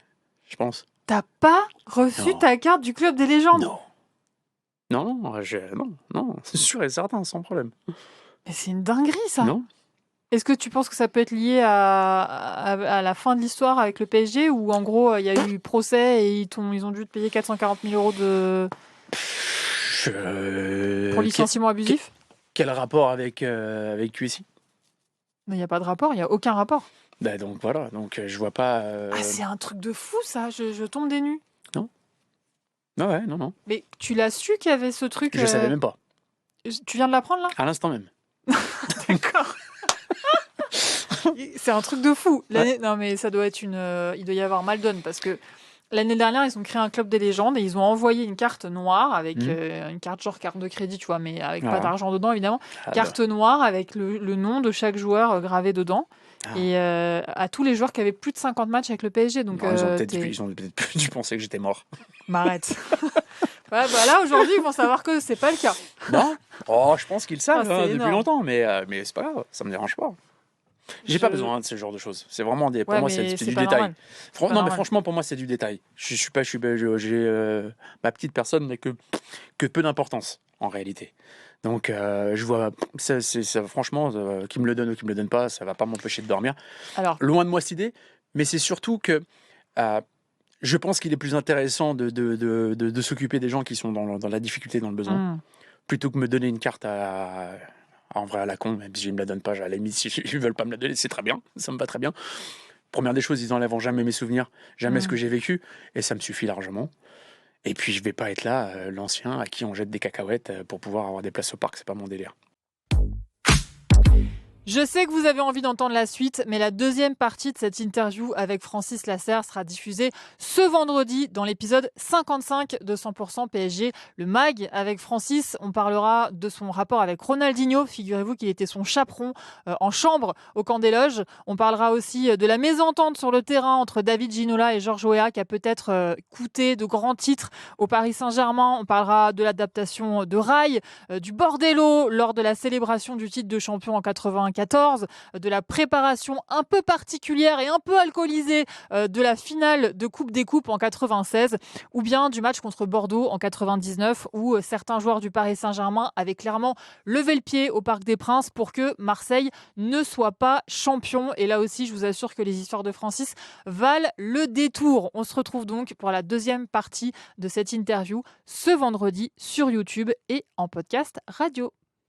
Je pense. T'as pas reçu ta carte du club des légendes? Non. Non, c'est sûr et certain, sans problème. Mais c'est une dinguerie, ça. Non. Est-ce que tu penses que ça peut être lié à la fin de l'histoire avec le PSG, où en gros il y a eu procès et ils ont dû te payer 440 000 euros pour licenciement abusif? Quel rapport avec QSI? Il n'y a pas de rapport, il n'y a aucun rapport. Donc voilà, je vois pas. C'est un truc de fou, ça. Je tombe des nues. Non. Non. Mais tu l'as su qu'il y avait ce truc? Je savais même pas. Tu viens de l'apprendre là? À l'instant même. D'accord. C'est un truc de fou. Non, mais ça doit être il doit y avoir mal donne, parce que l'année dernière, ils ont créé un club des légendes et ils ont envoyé une carte noire avec une carte genre carte de crédit, tu vois, mais avec pas d'argent dedans, évidemment. Carte noire avec le nom de chaque joueur gravé dedans. Et à tous les joueurs qui avaient plus de 50 matchs avec le PSG. Donc, ils ont peut-être dû penser que j'étais mort. M'arrête. Là, aujourd'hui, ils vont savoir que c'est pas le cas. Non. Je pense qu'ils le savent depuis longtemps, mais c'est pas grave, ça me dérange pas. J'ai pas besoin de ce genre de choses. C'est vraiment pour moi, c'est du détail. Mais franchement, pour moi, c'est du détail. J'ai ma petite personne n'a que peu d'importance en réalité. Donc, je vois, franchement, qui me le donne ou qui me le donne pas, ça va pas m'empêcher de dormir. Alors, loin de moi cette idée, mais c'est surtout que je pense qu'il est plus intéressant de s'occuper des gens qui sont dans la difficulté, dans le besoin, plutôt que me donner une carte en vrai à la con, même si ils me la donnent pas, à la limite, si ils veulent pas me la donner, c'est très bien, ça me va très bien. Première des choses, ils enlèveront jamais mes souvenirs, jamais ce que j'ai vécu, et ça me suffit largement. Et puis je vais pas être là, l'ancien à qui on jette des cacahuètes pour pouvoir avoir des places au parc, c'est pas mon délire. Je sais que vous avez envie d'entendre la suite, mais la deuxième partie de cette interview avec Francis Lasserre sera diffusée ce vendredi dans l'épisode 55 de 100% PSG, le MAG. Avec Francis, on parlera de son rapport avec Ronaldinho. Figurez-vous qu'il était son chaperon en chambre au camp des loges. On parlera aussi de la mésentente sur le terrain entre David Ginola et Georges Weah, qui a peut-être coûté de grands titres au Paris Saint-Germain. On parlera de l'adaptation de Rail, du bordello lors de la célébration du titre de champion en 95 94, de la préparation un peu particulière et un peu alcoolisée de la finale de Coupe des Coupes en 96, ou bien du match contre Bordeaux en 99, où certains joueurs du Paris Saint-Germain avaient clairement levé le pied au Parc des Princes pour que Marseille ne soit pas champion. Et là aussi, je vous assure que les histoires de Francis valent le détour. On se retrouve donc pour la deuxième partie de cette interview ce vendredi sur YouTube et en podcast radio.